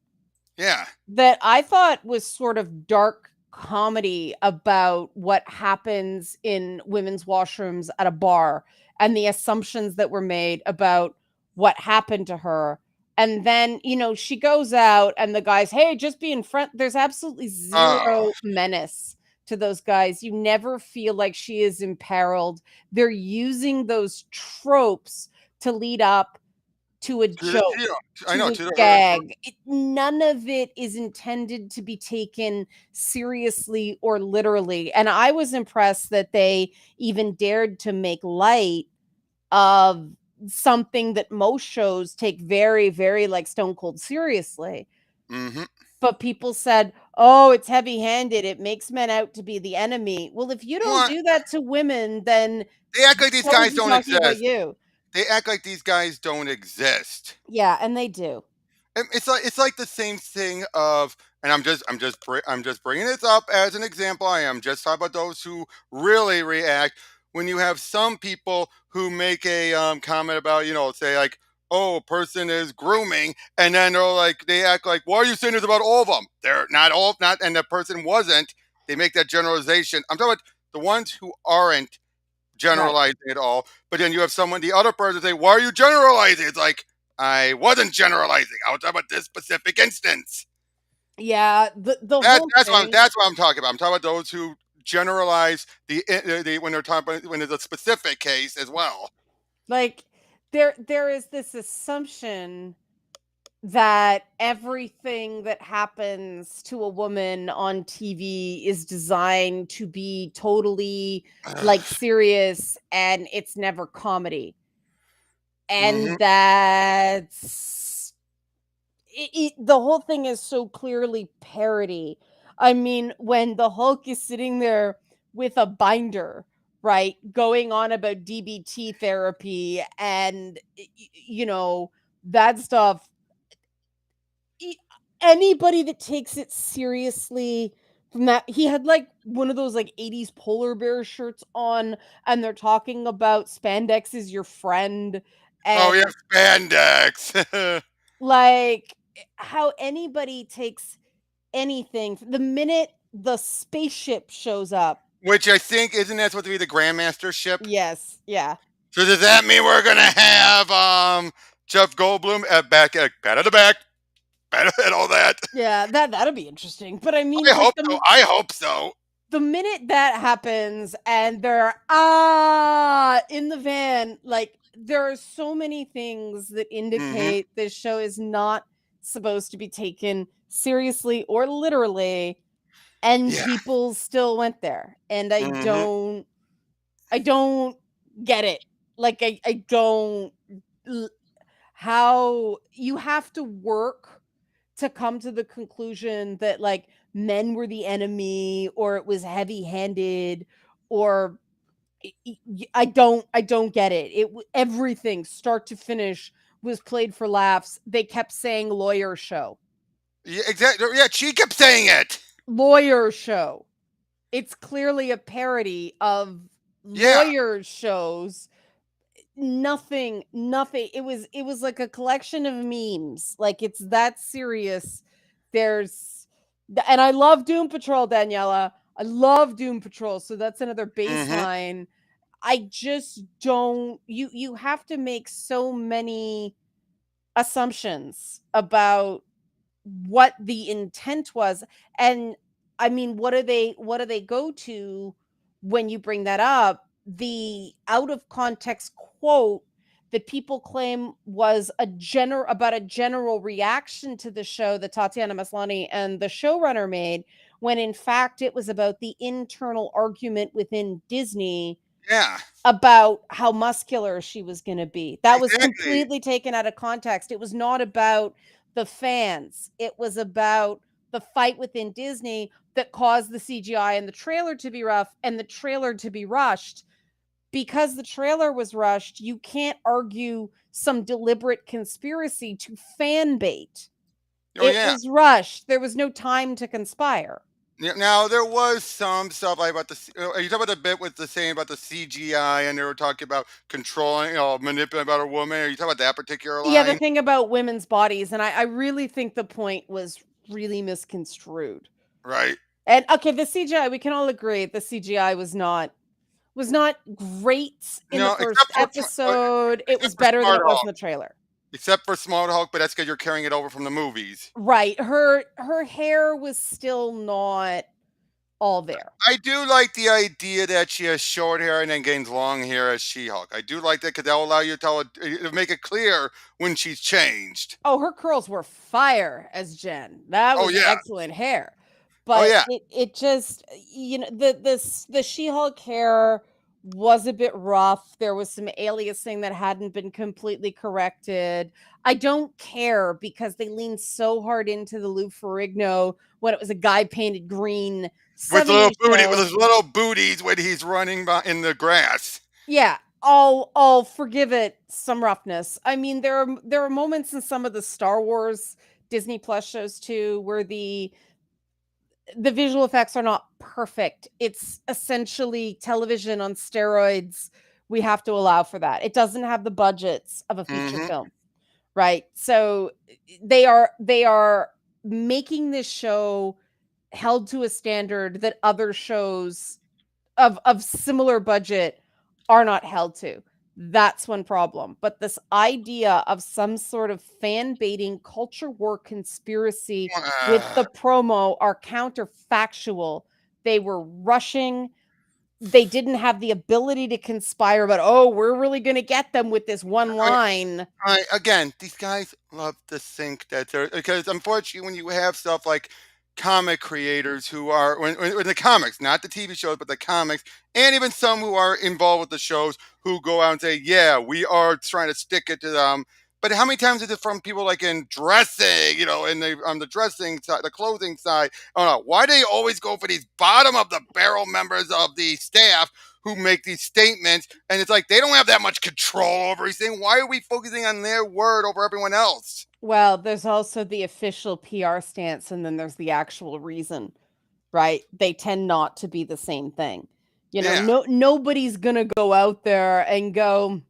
Yeah. that I thought was sort of dark comedy about what happens in women's washrooms at a bar and the assumptions that were made about what happened to her. And then, she goes out and the guys, hey, just be in front. There's absolutely Oh, zero menace to those guys. You never feel like she is imperiled. They're using those tropes to lead up to a joke, I to know. a To her, gag. None of it is intended to be taken seriously or literally. And I was impressed that they even dared to make light of something that most shows take very, very like Stone Cold seriously. mm-hmm. But people said, oh, it's heavy handed. It makes men out to be the enemy. Well, if you don't What? do that to women, then They act the like these show guys isn't don't talking about exist. you. They act like these guys don't exist. Yeah, and they do. It's like the same thing of, and I'm just bringing this up as an example. I am just talking about those who really react when you have some people who make a comment about, say like, oh, a person is grooming, and then they act like, why are you saying this about all of them? They're not all, not, and the person wasn't. They make that generalization. I'm talking about the ones who aren't Right. generalizing it all. But then you have the other person say, why are you generalizing? It's like, I wasn't generalizing. I was talking about this specific instance. Yeah, the That, whole that's what I'm, thing, that's what I'm talking about. I'm talking about those who generalize the when they're talking about when there's a specific case as well. like there is this assumption that everything that happens to a woman on TV is designed to be totally like serious and it's never comedy. Hmm. And that's the whole thing is so clearly parody. I mean, when the Hulk is sitting there with a binder, right, going on about DBT therapy and that stuff, e- anybody that takes it seriously from that, he had like one of those like 80s polar bear shirts on, and they're talking about spandex is your friend, Oh and yeah, spandex. like how anybody takes anything the minute the spaceship shows up. Which I think isn't that supposed to be the Grandmaster ship? Yes, yeah. So does that mean we're gonna have Jeff Goldblum at back at pat at the back, pat and all that? Yeah, that'll be interesting. But I mean, I like hope so. I hope so. the minute that happens and they're in the van, like there are so many things that Hmm. indicate this show is not supposed to be taken seriously or literally. and Yeah. people still went there, and Mhm. I don't get it. Like, I don't l how you have to work to come to the conclusion that, like, men were the enemy, or it was heavy-handed, or I don't get it. Everything start to finish was played for laughs. They kept saying lawyer show. Yeah, exactly. Yeah, she kept saying it. Lawyer show. It's clearly a parody of Yeah. lawyer shows. Nothing. It was like a collection of memes. Like, it's that serious. There's and I love Doom Patrol, Daniela. I love Doom Patrol. So that's another Mhm. baseline. I just don't you have to make so many assumptions about what the intent was. And I mean, what do they go to when you bring that up? The out of context quote that people claim was about a general reaction to the show that Tatiana Maslany and the showrunner made, when in fact it was about the internal argument within Disney Yeah. about how muscular she was going to be. That was Exactly. completely taken out of context. It was not about the fans. It was about the fight within Disney that caused the CGI and the trailer to be rough and the trailer to be rushed. Because the trailer was rushed, you can't argue some deliberate conspiracy to fan bait. Oh It yeah. was rushed. There was no time to conspire. Yeah, now there was some stuff like about are you talking about the bit with the saying about the CGI and they were talking about controlling, manipulating about a woman? Are you talking about that particular Yeah, the line? thing about women's bodies, and I really think the point was really misconstrued. Right. And okay, the CGI, we can all agree the CGI was not great in the No, first episode. It except was for better than Smart it was in Hulk. the trailer. Except for Smart Hulk, but that's because you're carrying it over from the movies. Right. Her hair was still not all there. I do like the idea that she has short hair and then gains long hair as She-Hulk. I do like that because that will allow you to tell it, it'll make it clear when she's changed. Oh, her curls were fire as Jen. That Oh was yeah. excellent hair. Oh But yeah. it just, the She-Hulk hair was a bit rough. There was some aliasing that hadn't been completely corrected. I don't care because they leaned so hard into the Lou Ferrigno when it was a guy painted green With little 70s booty, with show. his little booties when he's running in the grass. Yeah, I'll forgive it some roughness. I mean, there are moments in some of the Star Wars Disney Plus shows too where the visual effects are not perfect. It's essentially television on steroids. We have to allow for that. It doesn't have the budgets of a feature Hmm. film, right? So they are making this show held to a standard that other shows of similar budget are not held to. That's one problem. But this idea of some sort of fan baiting culture war conspiracy with Uh, the promo are counterfactual. They were rushing. They didn't have the ability to conspire, but oh, we're really going to get them with this one line. again, these guys love to think that they're because unfortunately, when you have stuff like comic creators who are when the comics, not the TV shows, but the comics, and even some who are involved with the shows who go out and say, "Yeah, we are trying to stick it to them." But how many times is it from people like in dressing, in the on the dressing side, the clothing side? I don't know why they always go for these bottom of the barrel members of the staff who make these statements, and it's like they don't have that much control over everything. Why are we focusing on their word over everyone else? Well, there's also the official PR stance, and then there's the actual reason, right? They tend not to be the same thing. Yeah, Nobody's going to go out there and go,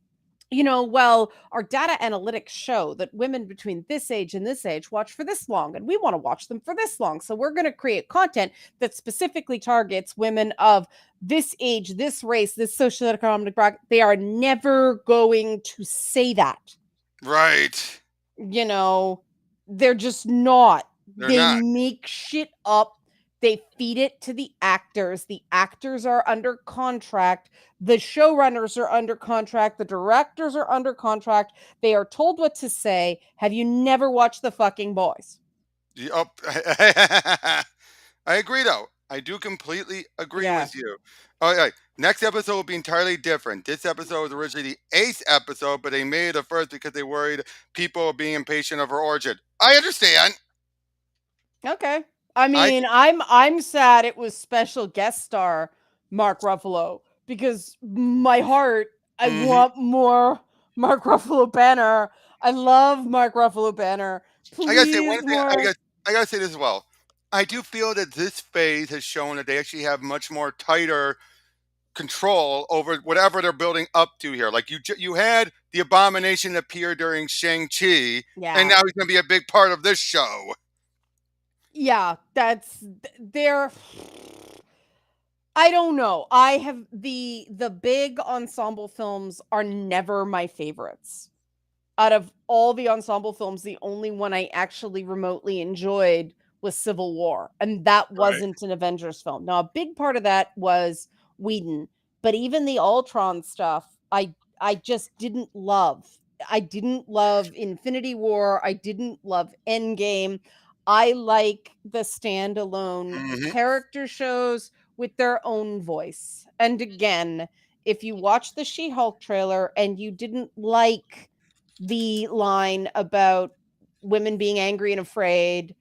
well, our data analytics show that women between this age and this age watch for this long, and we want to watch them for this long. So we're going to create content that specifically targets women of this age, this race, this socioeconomic bracket. They are never going to say that. right. You know, they're just not. They're They not. make shit up. They feed it to the actors. The actors are under contract. The showrunners are under contract. The directors are under contract. They are told what to say. Have you never watched The Fucking Boys? I agree, though. I do completely agree Yeah. with you. All right, next episode will be entirely different. This episode was originally the eighth episode, but they made it the first because they worried people being impatient of her origin. I understand. Okay. I I mean, I'm sad it was special guest star Mark Ruffalo because my heart, I hmm want more Mark Ruffalo banner. I love Mark Ruffalo banner. I gotta say one Please thing. more. I gotta say this as well. I do feel that this phase has shown that they actually have much more tighter control over whatever they're building up to here. Like you had the abomination appear during Shang Chi, and Yeah. now he's gonna be a big part of this show. Yeah, that's there. I don't know. I have the big ensemble films are never my favorites. Out of all the ensemble films, the only one I actually remotely enjoyed was Civil War, and that Right. wasn't an Avengers film. Now, a big part of that was Whedon, but even the Ultron stuff, I just didn't love. I didn't love Infinity War. I didn't love Endgame. I like the standalone hmm character shows with their own voice. And again, if you watch the She-Hulk trailer and you didn't like the line about women being angry and afraid,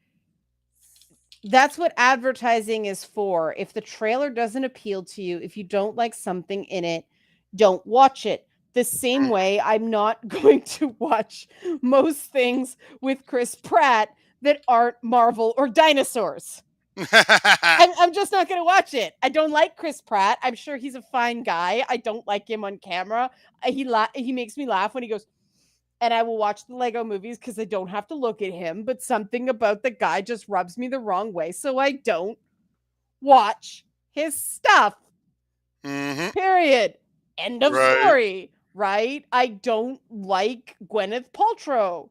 that's what advertising is for. If the trailer doesn't appeal to you, if you don't like something in it, don't watch it. The same way I'm not going to watch most things with Chris Pratt that aren't Marvel or dinosaurs. I'm just not going to watch it. I don't like Chris Pratt. I'm sure he's a fine guy. I don't like him on camera. He makes me laugh when he goes, and I will watch the Lego movies because I don't have to look at him, but something about the guy just rubs me the wrong way. So I don't watch his stuff. hmm Period. End of Right. story. Right? I don't like Gwyneth Paltrow.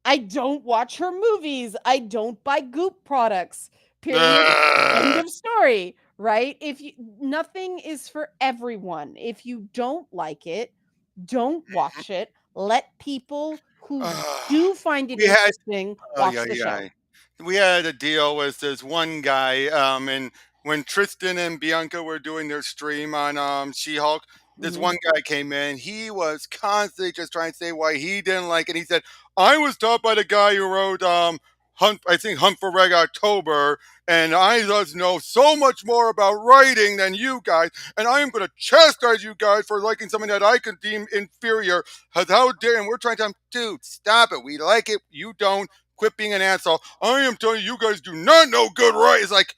I don't watch her movies. I don't buy Goop products. Period. End Uh, of story. Right? If you nothing is for everyone. If you don't like it, don't watch it. Let people who uh, do find it we had interesting oh yeah watch the show. yeah. We had a deal with this one guy, and when Tristan and Bianca were doing their stream on She-Hulk, this Mhm. one guy came in. He was constantly just trying to say why he didn't like it. He said, "I was taught by the guy who wrote Hunt, I think Hunt for Red October, and I just know so much more about writing than you guys, and I am going to chastise you guys for liking something that I could deem inferior. How dare?" And we're trying to tell him, dude, stop it. We like it. You don't. Quit being an asshole. I am telling you, you guys do not know good right. It's like,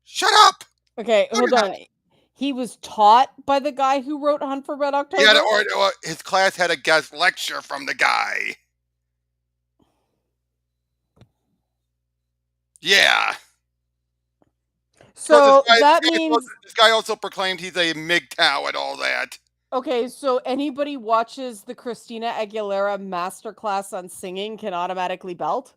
shut up. Okay, No, hold you're not. on. He was taught by the guy who wrote Hunt for Red He had, October? or his class had a guest lecture from the guy. Yeah. Because So that means this guy also proclaimed he's a MGTOW and all that. okay, so anybody watches the Christina Aguilera masterclass on singing can automatically belt?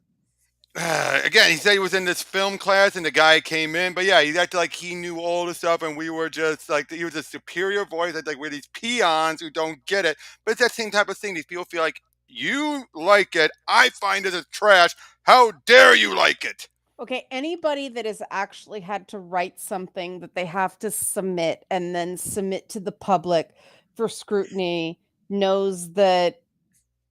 Again, he said he was in this film class and the guy came in, but yeah, he acted like he knew all the stuff and we were just like, he was a superior voice. Like, we're these peons who don't get it. But it's that same type of thing. These people feel like, you like it. I find it as trash. How dare you like it? Okay, anybody that has actually had to write something that they have to submit and then submit to the public for scrutiny knows that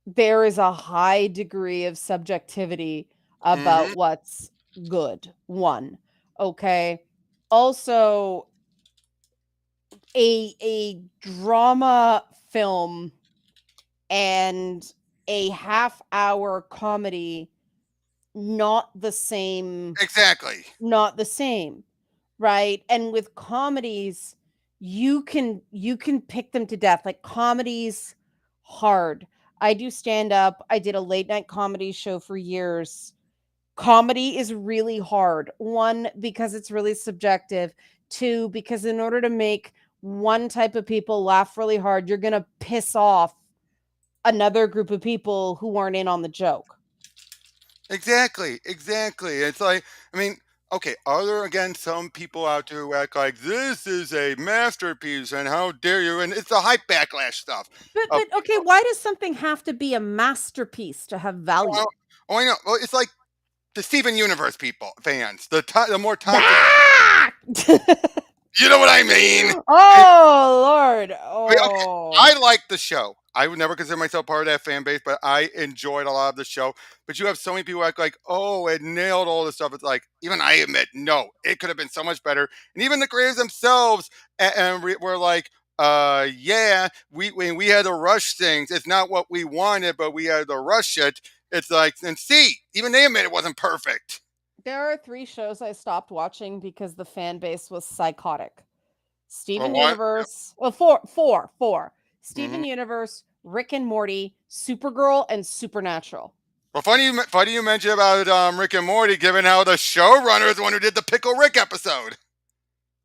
there is a high degree of subjectivity hmm about what's good. One, okay. Also, a drama film and a half hour comedy not the same, Exactly. not the same, right? And with comedies, you can pick them to death. Like comedies hard. I do stand up. I did a late night comedy show for years. Comedy is really hard. One, because it's really subjective. Two, because in order to make one type of people laugh really hard, you're going to piss off another group of people who aren't in on the joke. Exactly. Exactly. It's like, I mean, okay, are there again some people out there who act like this is a masterpiece and how dare you? And it's the hype backlash stuff of But okay, people. why does something have to be a masterpiece to have Oh, value? oh, I know. Well, it's like the Steven Universe people fans, the more toxic. Ah! You know what I mean? Oh, Lord. But okay, Oh. I like the show. I would never consider myself part of that fan base, but I enjoyed a lot of the show. But you have so many people act like, oh, it nailed all this stuff. It's like, even I admit, no, it could have been so much better. And even the creators themselves were like, yeah, we had to rush things. It's not what we wanted, but we had to rush it. It's like, and see, even they admit it wasn't perfect. There are 3 shows I stopped watching because the fan base was psychotic. Well, Steven one, Universe, well, four. mm-hmm. Steven Universe, Rick and Morty, Supergirl, and Supernatural. Well, funny you mentioned about Rick and Morty, given how the showrunner is the one who did the Pickle Rick episode.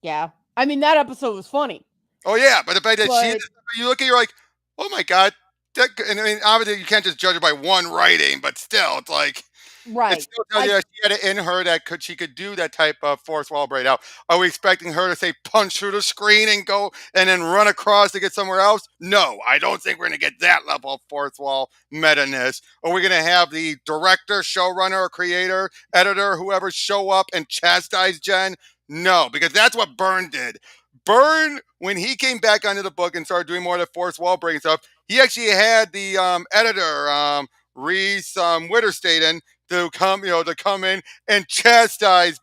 Yeah. I mean, that episode was funny, Oh yeah, but the fact that but you look at, you're like, oh my god, and I mean, obviously you can't just judge it by one writing, but still, it's like it right. still tells you I that she had it in her that she could do that type of force wall break. Now, are we expecting her to say punch through the screen and go and then run across to get somewhere else? No, I don't think we're gonna get that level of fourth wall meta-ness. Are we gonna have the director, showrunner, or creator, editor, whoever show up and chastise Jen? No, because that's what Byrne did. Byrne, when he came back onto the book and started doing more of the fourth wall breaking stuff, he actually had the editor, Reese Witterstaden, to come in and chastise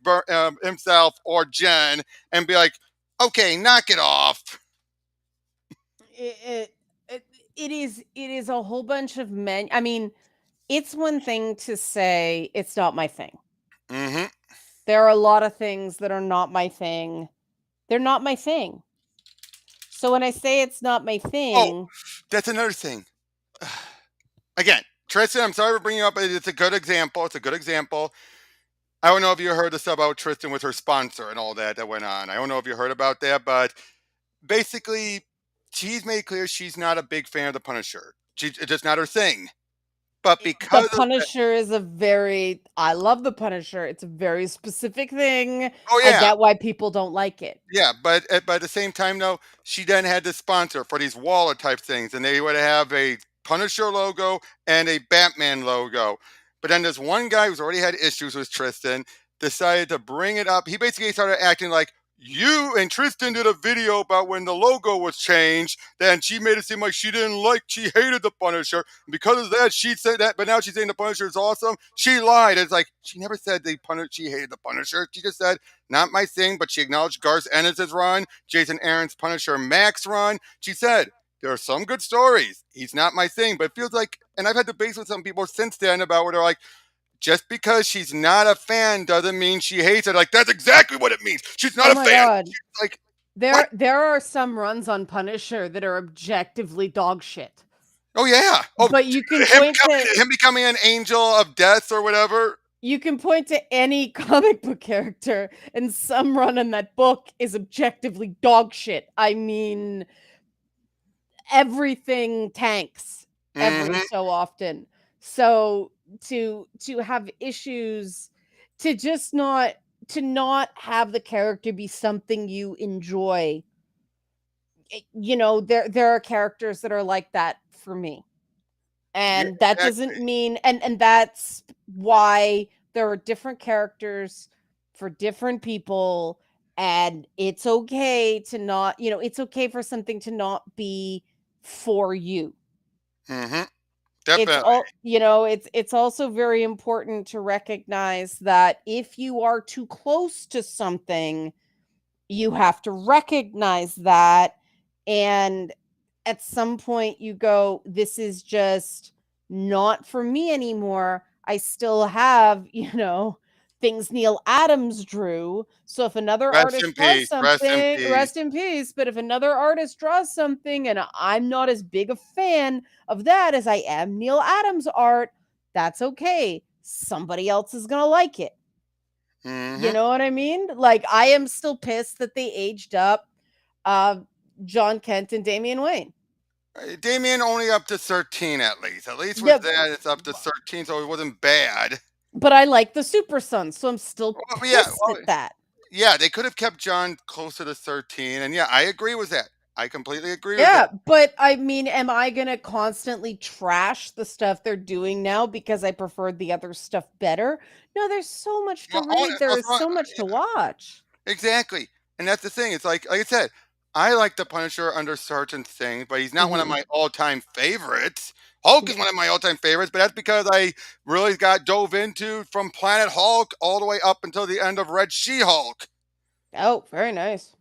himself or Jen and be like, okay, knock it off. it, it it is a whole bunch of men. I mean, it's one thing to say it's not my thing. Mm-hmm. There are a lot of things that are not my thing. They're not my thing. So when I say it's not my Oh, thing, that's another thing. Again, Tristan, I'm sorry for bringing you up. It's a good example. It's a good example. I don't know if you heard the stuff about Tristan with her sponsor and all that went on. I don't know if you heard about that, but basically, she's made clear she's not a big fan of the Punisher. It's just not her thing. But The because of that, Punisher is a very I love the Punisher. It's a very specific thing. oh I yeah, get why people don't like it. yeah, but at the same time, though, she then had to sponsor for these wallet type things, and they would have a Punisher logo and a Batman logo. But then this one guy who's already had issues with Tristan decided to bring it up. He basically started acting like you and Tristan did a video about when the logo was changed. Then she made it seem like she hated the Punisher. And because of that, she said that, but now she's saying the Punisher is awesome. She lied. It's like she never said she hated the Punisher. She just said not my thing, but she acknowledged Garth Ennis' run, Jason Aaron's Punisher Max run. She said, there are some good stories. He's not my thing, but it feels like, and I've had debates with some people since then about where they're like, just because she's not a fan doesn't mean she hates it. Like, that's exactly what it means. She's not Oh a my fan. god. She's like, what? There are some runs on Punisher that are objectively dog shit. Oh, yeah. Oh, But him becoming an angel of death or whatever. you can point to any comic book character and some run in that book is objectively dog shit. I mean, everything tanks every Mm-hmm. so often. So to have issues to just not to not have the character be something you enjoy. There are characters that are like that for me. Yeah, And that doesn't exactly. mean and that's why there are different characters for different people, and it's okay to not, it's okay for something to not be for you. Mm-hmm. It's Definitely. all, it's also very important to recognize that if you are too close to something, you have to recognize that, and at some point you go, this is just not for me anymore. I still have, things Neil Adams drew. So if another Rest in artist draws peace. Rest in something, peace. rest in peace. But if another artist draws something and I'm not as big a fan of that as I am Neil Adams art, that's okay. Somebody else is going to like it. You Mm-hmm. know what I mean? Like, I am still pissed that they aged up uh John Kent and Damian Wayne. Damien only up to 13 at least. At least with Yeah, that, it's up to 13, so it wasn't bad. but I like the Super Sons, so I'm still Well, yeah, pissed at that. yeah, they could have kept John closer to 13, and yeah, I agree with that. I completely agree with that. Yeah, but I mean, am I gonna constantly trash the stuff they're doing now because I preferred the other stuff better? No, there's so much to Well, all read, there is so much to watch. exactly, and that's the thing, it's like I said, I like the Punisher under certain things, but he's not one of Mhm. my all-time favorites. Hulk Yeah. is one of my all-time favorites, but that's because I really got dove into from Planet Hulk all the way up until the end of Red She-Hulk. Oh, very nice.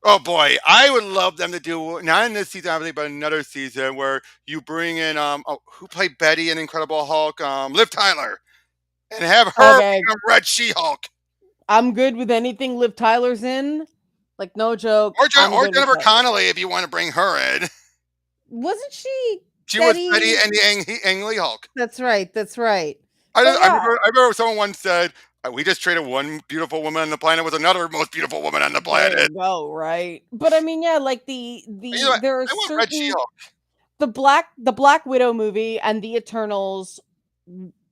Oh boy, I would love them to do not in this season, obviously, but another season where you bring in who played Betty in Incredible Hulk, Liv Tyler, and have her Okay, become Red She-Hulk. I'm good with anything Liv Tyler's in. Like, no joke, I'm Or good with Jennifer it. Connelly if you want to bring her in. Wasn't she She was Betty Betty? and the Ang Lee Hulk. That's right, that's right. I, But just, yeah, I remember someone once said, "We just traded one beautiful woman on the planet with another most beautiful woman on the there you planet." go, right? But I mean, yeah, like You know what? there are I want Red certain She-Hulk. the Black Widow movie and the Eternals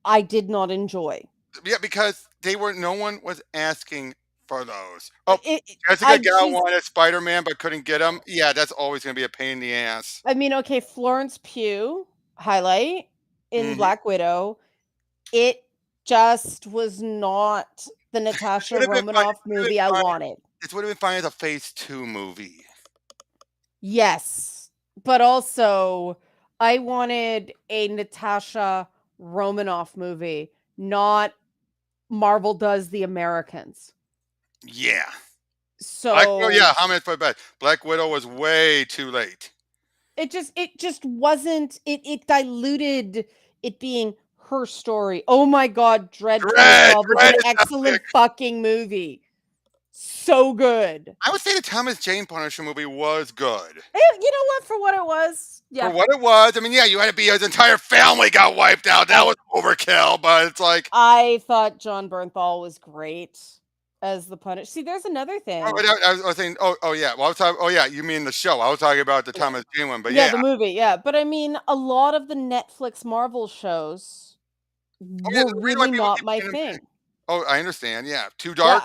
I did not enjoy. Yeah, because they were no one was asking for those. Oh, Jessica I Gal she's wanted Spider-Man but couldn't get him. Yeah, that's always gonna be a pain in the ass. I mean, okay, Florence Pugh highlight in Mhm. Black Widow, it just was not the This Natasha would have been fun. Romanoff movie I wanted. This would have been fine as a Phase 2 movie. Yes, but also I wanted a Natasha Romanoff movie, not Marvel does the Americans. Yeah. Black Widow, So yeah, how many for bad? Black Widow was way too late. it just wasn't it diluted it being her story. Oh my god, Dread Pirate 12 is Dread an is epic. excellent fucking movie. So good. I would say the Thomas Jane Punisher movie was good. You know what? For what it was, For yeah. what it was, I mean, yeah, you had to be his entire family got wiped out. That I was overkill, but it's like, I thought John Bernthal was great as the Punish. See, there's another oh, thing. I was saying, oh yeah, well, I was talking, oh yeah, you mean the show? I was talking about the Yeah. Thomas Jane one, but Yeah, yeah, the movie, yeah. But I mean, a lot of the Netflix Marvel shows oh yeah, were there's a reason why really people not keep my bringing him back. thing. Oh, I understand. Yeah, too Yeah, dark.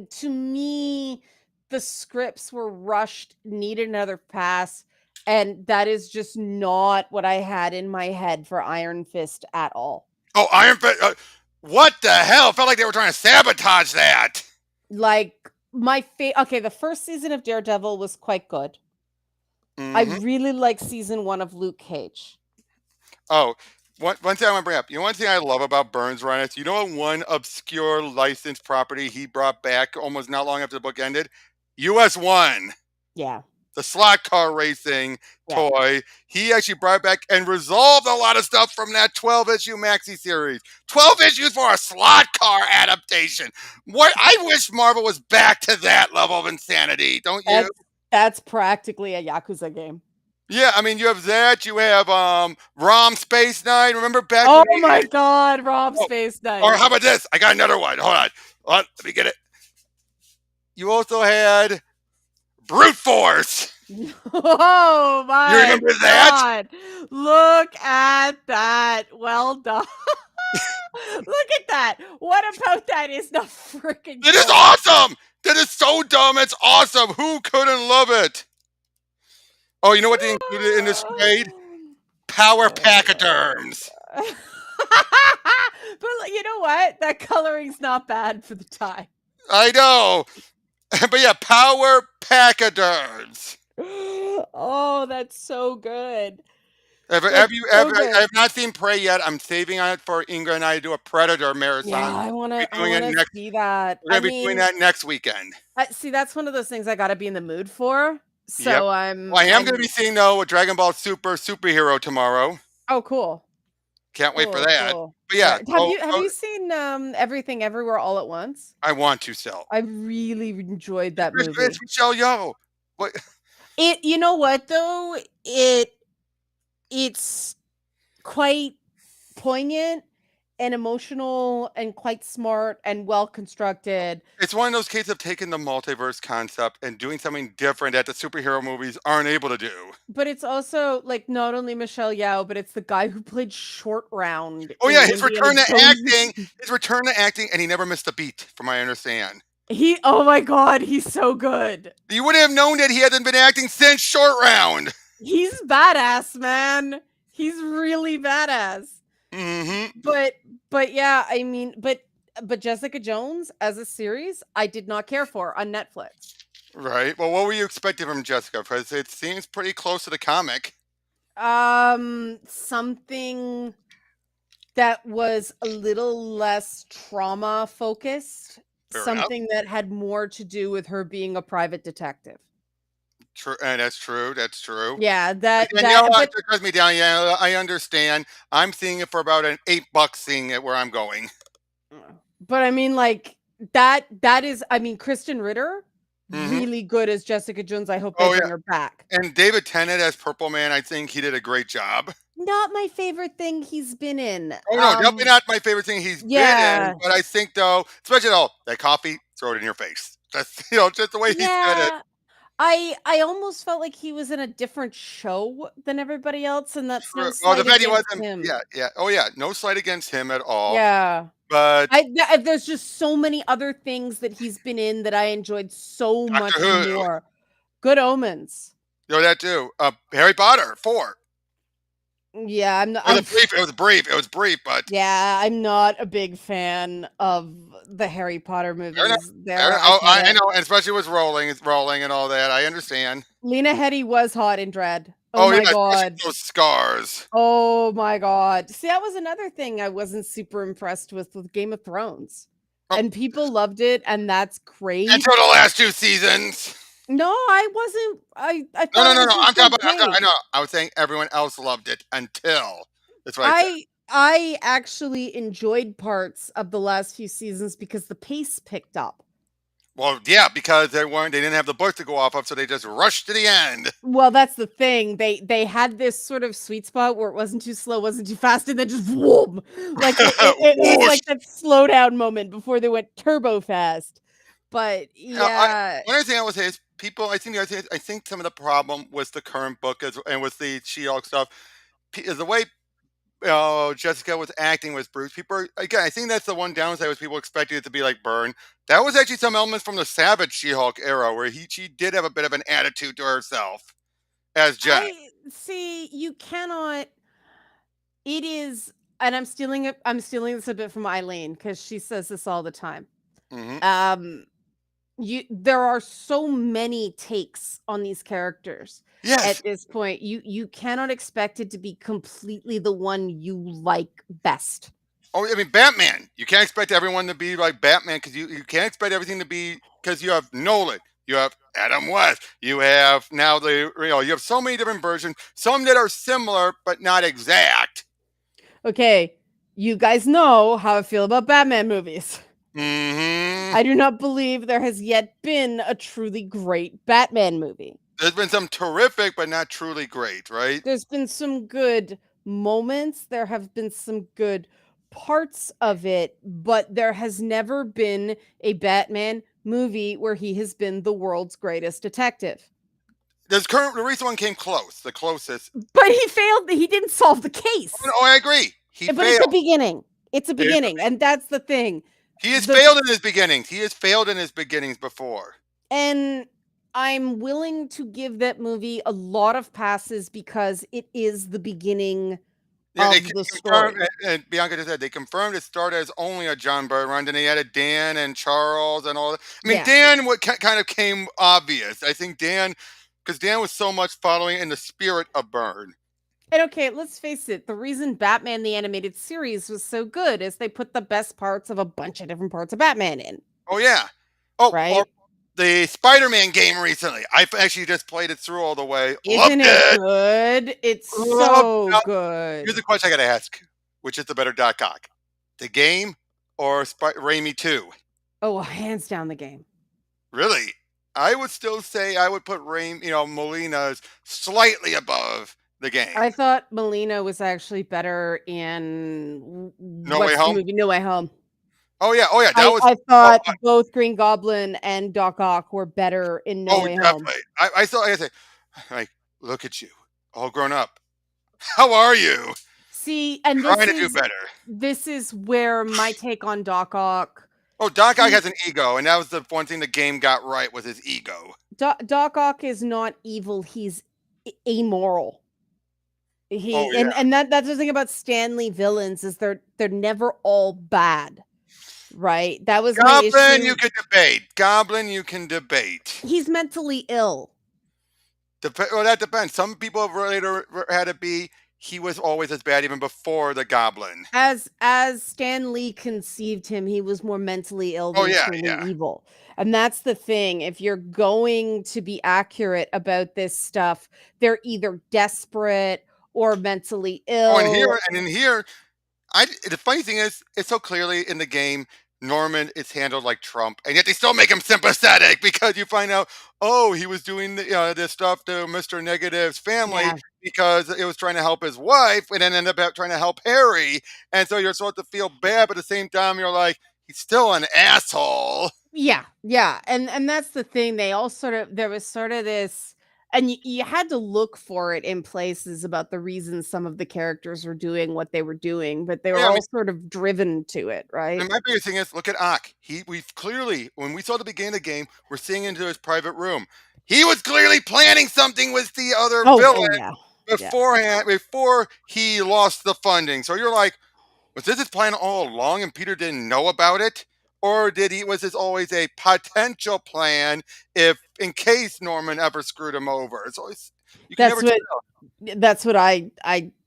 to me, the scripts were rushed, needed another pass, and that is just not what I had in my head for Iron Fist at all. Oh, Iron Fist. What the hell? Felt like they were trying to sabotage that. Like okay, the first season of Daredevil was quite good. I Hmm. really like season 1 of Luke Cage. Oh, one thing I want to bring up. You know, one thing I love about Burns Run is, you know, what one obscure licensed property he brought back almost not long after the book ended? US1, Yeah. the slot car racing Yeah. toy. He actually brought back and resolved a lot of stuff from that 12-issue maxi series. 12 issues for a slot car adaptation. What I wish Marvel was back to that level of insanity, don't you? That's practically a Yakuza game. Yeah, I mean, you have that. You have Rom Space Nine. Remember back when Oh my god, Rob oh, Space or Knight. how about this? I got another one. Hold on. Let me get it. You also had Brute Force. Oh You my remember that? god. Look at that. Well done. Look at that. What about that is not freaking It is cool? awesome. That is so dumb. It's awesome. Who couldn't love it? Oh, you know what they included in this trade? Power pachyderms. But you know what? That coloring's not bad for the time. I know. But yeah, power pachyderms. Oh, that's so good. Have That's you so ever? I good. have not seen Prey yet. I'm saving on it for Inga and I to do a Predator Yeah, marathon. We'll be I doing it wanna next. see that. We're I gonna be doing mean, that next weekend. see, that's one of those things I gotta be in the mood for. Yep. So Well, I am going to I'm be seeing though a Dragon Ball Super superhero tomorrow. oh, cool. Can't wait for Cool, that. cool. But yeah, Yeah. go, Have go. you seen, Everything Everywhere All at Once? I want to sell. I really enjoyed that It's movie. Michelle Yeoh. What? You know what, though? It's quite poignant and emotional and quite smart and well constructed, It's one of those cases of taking the multiverse concept and doing something different that the superhero movies aren't able to do. but it's also, like, not only Michelle Yeoh, but it's the guy who played Short Round Oh in yeah, the his Indiana return to Jones acting. His return to acting, and he never missed a beat, from what I understand. Oh my god, he's so good. You wouldn't have known that he hasn't been acting since Short Round. He's badass, man. He's really badass. Mm-hmm. But but yeah, I mean, but Jessica Jones as a series, I did not care for on Netflix. Right. Well, what were you expecting from Jessica? Because it seems pretty close to the comic. Something that was a little less trauma focused, Fair enough. something that had more to do with her being a private detective. True, and that's true. That's true. Yeah, And you know what? but That cuts me down. Yeah, I understand. I'm seeing it for about an $8 seeing it where I'm going. but I mean, like that is, I mean, Kristen Ritter, Hmm. really good as Jessica Jones. I hope they Oh bring yeah, her back. and David Tennant as Purple Man. I think he did a great job. Not my favorite thing he's been in. Oh no, definitely not my favorite thing he's been in. Yeah. But I think though, especially though, that coffee, throw it in your face. That's just the way he said it. Yeah. I almost felt like he was in a different show than everybody else, and that's no True. Well, the slight fact he against wasn't. him. Yeah, yeah. Oh yeah, no slight against him at all. Yeah. But There's just so many other things that he's been in that I enjoyed so Doctor much Who, more. Good Omens. that too. Harry Potter 4. Yeah, I'm not, It was a brief. It was brief. It was brief, but yeah, I'm not a big fan of the Harry Potter fair enough. movies. Fair There, enough. I Oh, get I it. know, and especially with rolling, it's rolling and all that. I understand. Lena Headey was hot in Dread. Oh Oh yeah, my especially god. those scars. Oh my god. See, that was another thing I wasn't super impressed with Game of Thrones. Oh, And people loved it, and that's great. until the last 2 seasons. No, I wasn't. I No, thought no, it no, was no. in good I pace. know. I was saying everyone else loved it until. That's what I said. I actually enjoyed parts of the last few seasons because the pace picked up. Well, yeah, because they didn't have the book to go off of, so they just rushed to the end. Well, that's the thing. They had this sort of sweet spot where it wasn't too slow, wasn't too fast, and then just whoom. Like it was Whoosh. like that slowdown moment before they went turbo fast. But I, yeah, one other thing I would say is people. I think the other thing is, I think some of the problem with the current book and with the She-Hulk stuff is the way Jessica was acting with Bruce. Again, I think that's the one downside was people expected it to be like Byrne. That was actually some elements from the Savage She-Hulk era where she did have a bit of an attitude to herself as Jen. I see you cannot. It is, and I'm stealing it. I'm stealing this a bit from Eileen because she says this all the time. Hmm. Um, there are so many takes on these characters at Yes. this point. You cannot expect it to be completely the one you like best. Oh, I mean, Batman. You can't expect everyone to be like Batman because you can't expect everything to be because you have Nolan, you have Adam West, you have now you have so many different versions, some that are similar but not exact. Okay, you guys know how I feel about Batman movies. Hmm. I do not believe there has yet been a truly great Batman movie. There's been some terrific but not truly great, right? There's been some good moments, there have been some good parts of it, but there has never been a Batman movie where he has been the world's greatest detective. The recent one came close, the closest. But he failed, he didn't solve the Oh, no, case. I agree. He But it's a failed. beginning. It's a It is- beginning, and that's the thing. He has The failed in his beginnings. He has failed in his beginnings before. And I'm willing to give that movie a lot of passes because it is the beginning Yeah, they of the confirmed, story. and Bianca just said they confirmed it started as only a John Byrne run. Then they added Dan and Charles and all that. I mean, Yeah. Dan what kind of came obvious. I think Dan, because Dan was so much following in the spirit of Byrne. And okay, let's face it, the reason Batman the Animated Series was so good is they put the best parts of a bunch of different parts of Batman in, Oh yeah. Oh, or right? the Spider-Man game recently. I actually just played it through all the way. Loved Isn't it it. good? It's Loved. so Now, here's the good. question I got to ask: which is the better Doc Ock, the game or Raimi 2? Oh, hands down the game. Really? I would still say I would put Molina's slightly above the I game. thought Melina was actually better in No Way what's the Home? movie? No Way Home. Oh yeah, that was I oh, thought both Green Goblin and Doc Ock were better in No oh Way Home. definitely. I saw like I say, like, look at you, all grown up. How are you? See, and Trying to do better. this is where my take on Doc Ock. Oh, Doc Ock He has an ego, and that was the one thing the game got right was his ego. Doc Ock is not evil, he's amoral. Oh He yeah, and that's the thing about Stanley villains is they're never all bad, right? That was my Goblin you issue. could debate. Goblin you can debate. He's mentally ill. Well, that depends. Some people have later had it be he was always as bad even before the Goblin. As Stan Lee conceived him, he was more mentally ill Oh than yeah, truly yeah. evil. And that's the thing. If you're going to be accurate about this stuff, they're either desperate or mentally Oh, ill. and in here, the funny thing is, it's so clearly in the game, Norman is handled like Trump, and yet they still make him sympathetic because you find out, oh, he was doing this stuff to Mister Negative's family Yeah. because it was trying to help his wife, and then ended up trying to help Harry, and so you're supposed to feel bad, but at the same time, you're like, he's still an asshole. Yeah, yeah, and that's the thing. They all sort of there was sort of this, and you had to look for it in places about the reasons some of the characters were doing what they were doing, but they Yeah, were I all mean, sort of driven to it, right? and my biggest thing is look at Ock. We've clearly when we saw the beginning of the game, we're seeing into his private room. He was clearly planning something with the other villain Oh yeah, yeah. before he lost the funding. So you're like, was this his plan all along and Peter didn't know about it? Or was this always a potential plan if in case Norman ever screwed him over? It's always you can That's never tell. what that's what I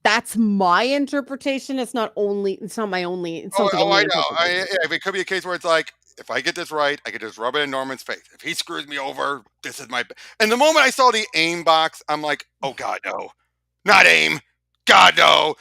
that's my interpretation. It's not my only, it's not the Oh, I only know. interpretation. Yeah, it could be a case where it's like, if I get this right, I could just rub it in Norman's face. If he screws me over, this is my. And the moment I saw the aim box, I'm like, oh God, no, not aim, God no.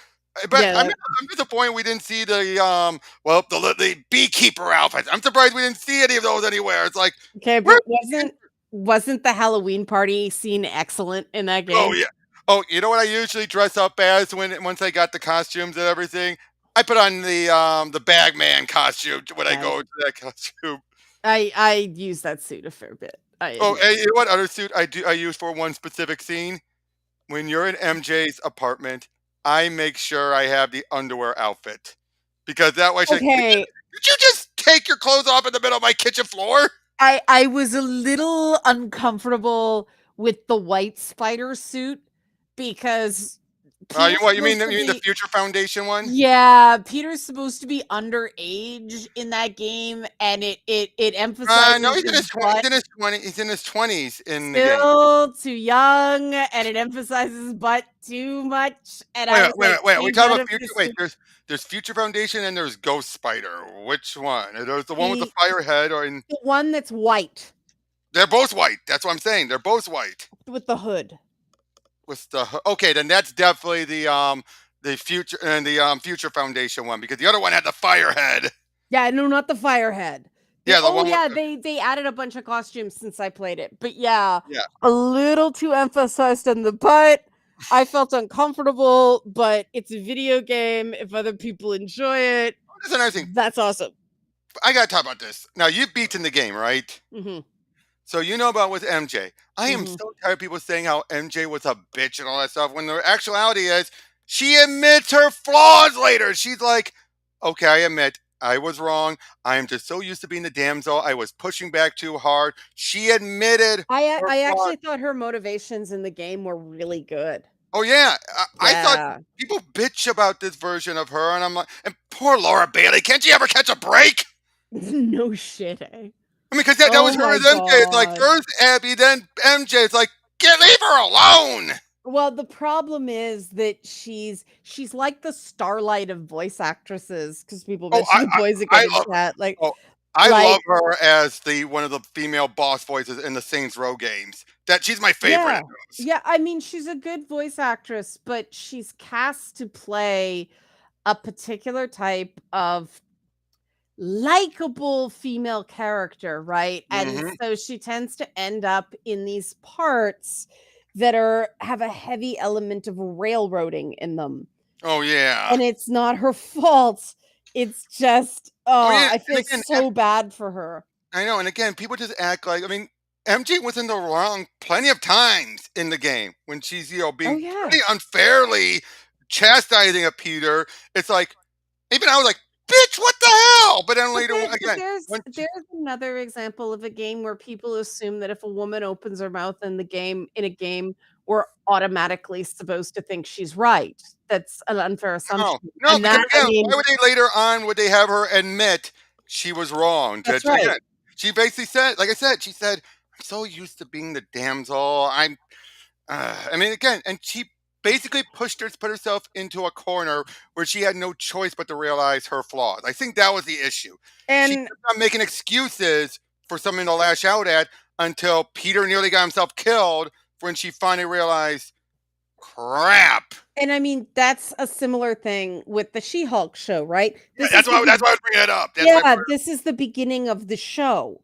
But Yeah, I'm disappointed we didn't see the beekeeper outfits. I'm surprised we didn't see any of those anywhere. It's like, okay, where? but wasn't the Halloween party scene excellent in that Oh game? yeah. Oh, you know what I usually dress up as once I got the costumes and everything. I put on the Bagman costume when I Yeah, go into that costume. I use that suit a fair bit, I Oh, admit. and you know what other suit I use for one specific scene? When you're in MJ's apartment, I make sure I have the underwear outfit because that way she's like, Okay, did you just take your clothes off in the middle of my kitchen floor? I was a little uncomfortable with the white spider suit because You Peter's what supposed you to mean the be Future Foundation one? yeah, Peter's supposed to be underage in that game, and it No, emphasizes his he's butt in his 20s in the game. still too young, and it emphasizes his butt too much, and I was like, Wait. Are we "You talking about gotta Future? just Wait, there's Future Foundation and there's Ghost Spider. Which one? There's the one with the the fire head, or in, the one that's white they're both white. That's what I'm saying. They're both white. with the hood." With okay, then that's definitely the future and the Future Foundation one because the other one had the fire head. Yeah, no, not the firehead. Yeah, the one with Yeah, they added a bunch of costumes since I played it. But yeah, yeah. a little too emphasized on the butt. I felt uncomfortable, but it's a video game. If other people enjoy it, That's another thing. that's awesome. I gotta talk about this. Now you've beaten the game, right? Mhm. So you know about with MJ. I am Mhm. so tired of people saying how MJ was a bitch and all that stuff when the actuality is she admits her flaws later. She's like, okay, I admit I was wrong. I am just so used to being the damsel. I was pushing back too hard. She admitted her I flaws. actually thought her motivations in the game were really good. Oh yeah, I thought Yeah. people bitch about this version of her, and I'm like, and poor Laura Bailey, can't she ever catch a break? No shit, eh? I mean, because that Oh was her my as MJ. It's like god. first Abby, then MJ. It's like, get leave her alone. Well, the problem is that she's like the Starlight of voice actresses because people Oh, mention the boys again in love her. chat. Oh, I love Like, her as the one of the female boss voices in the Saints Row games. That she's my favorite yeah, of those. yeah. I mean, she's a good voice actress, but she's cast to play a particular type of likable female character, right? And Hmm. so she tends to end up in these parts that are have a heavy element of railroading in them. Oh yeah. And it's not her fault. It's just, I oh, mean, I and feel again, so bad for her. I know, and again, people just act like I mean, MJ was in the wrong plenty of times in the game when she's Oh, being yeah. pretty unfairly chastising a Peter. It's like even I was like. bitch, what the hell? But then But later, there but again, there's when there's another example of a game where people assume that if a woman opens her mouth in a game, we're automatically supposed to think she's right. That's an unfair no, assumption, no, and because that I again, mean why would they later on would they have her admit she was wrong? that's That again, right. she basically said, like I said, she said, "I'm so used to being the damsel. I mean, again, and she basically put herself into a corner where she had no choice but to realize her flaws. I think that was the issue. She And kept on making excuses for something to lash out at until Peter nearly got himself killed when she finally realized, crap. and I mean, that's a similar thing with the She-Hulk show, right? Yeah, This is the that's be why I was bringing that up. That's why I Yeah, brought it up. this is the beginning of the show.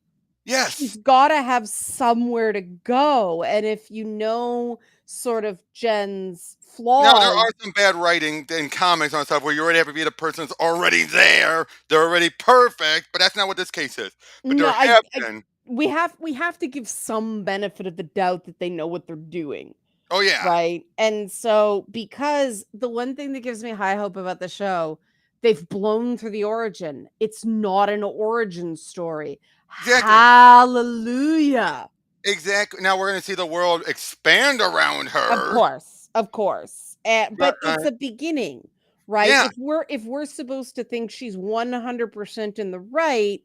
She's Yes. gotta have somewhere to go, and if you know sort of Jen's Now there flaws are some bad writing in comics on stuff where you already have to be the person that's already there. They're already perfect, but that's not what this case is. But no, there have I been. we have to give some benefit of the doubt that they know what they're doing, Oh yeah. right? And so, because the one thing that gives me high hope about the show, they've blown through the origin. It's not an origin story. Exactly. Hallelujah. Exactly. Now we're going to see the world expand around her. Of course, But but it's a beginning, right? yeah, If we're supposed to think she's 100% in the right,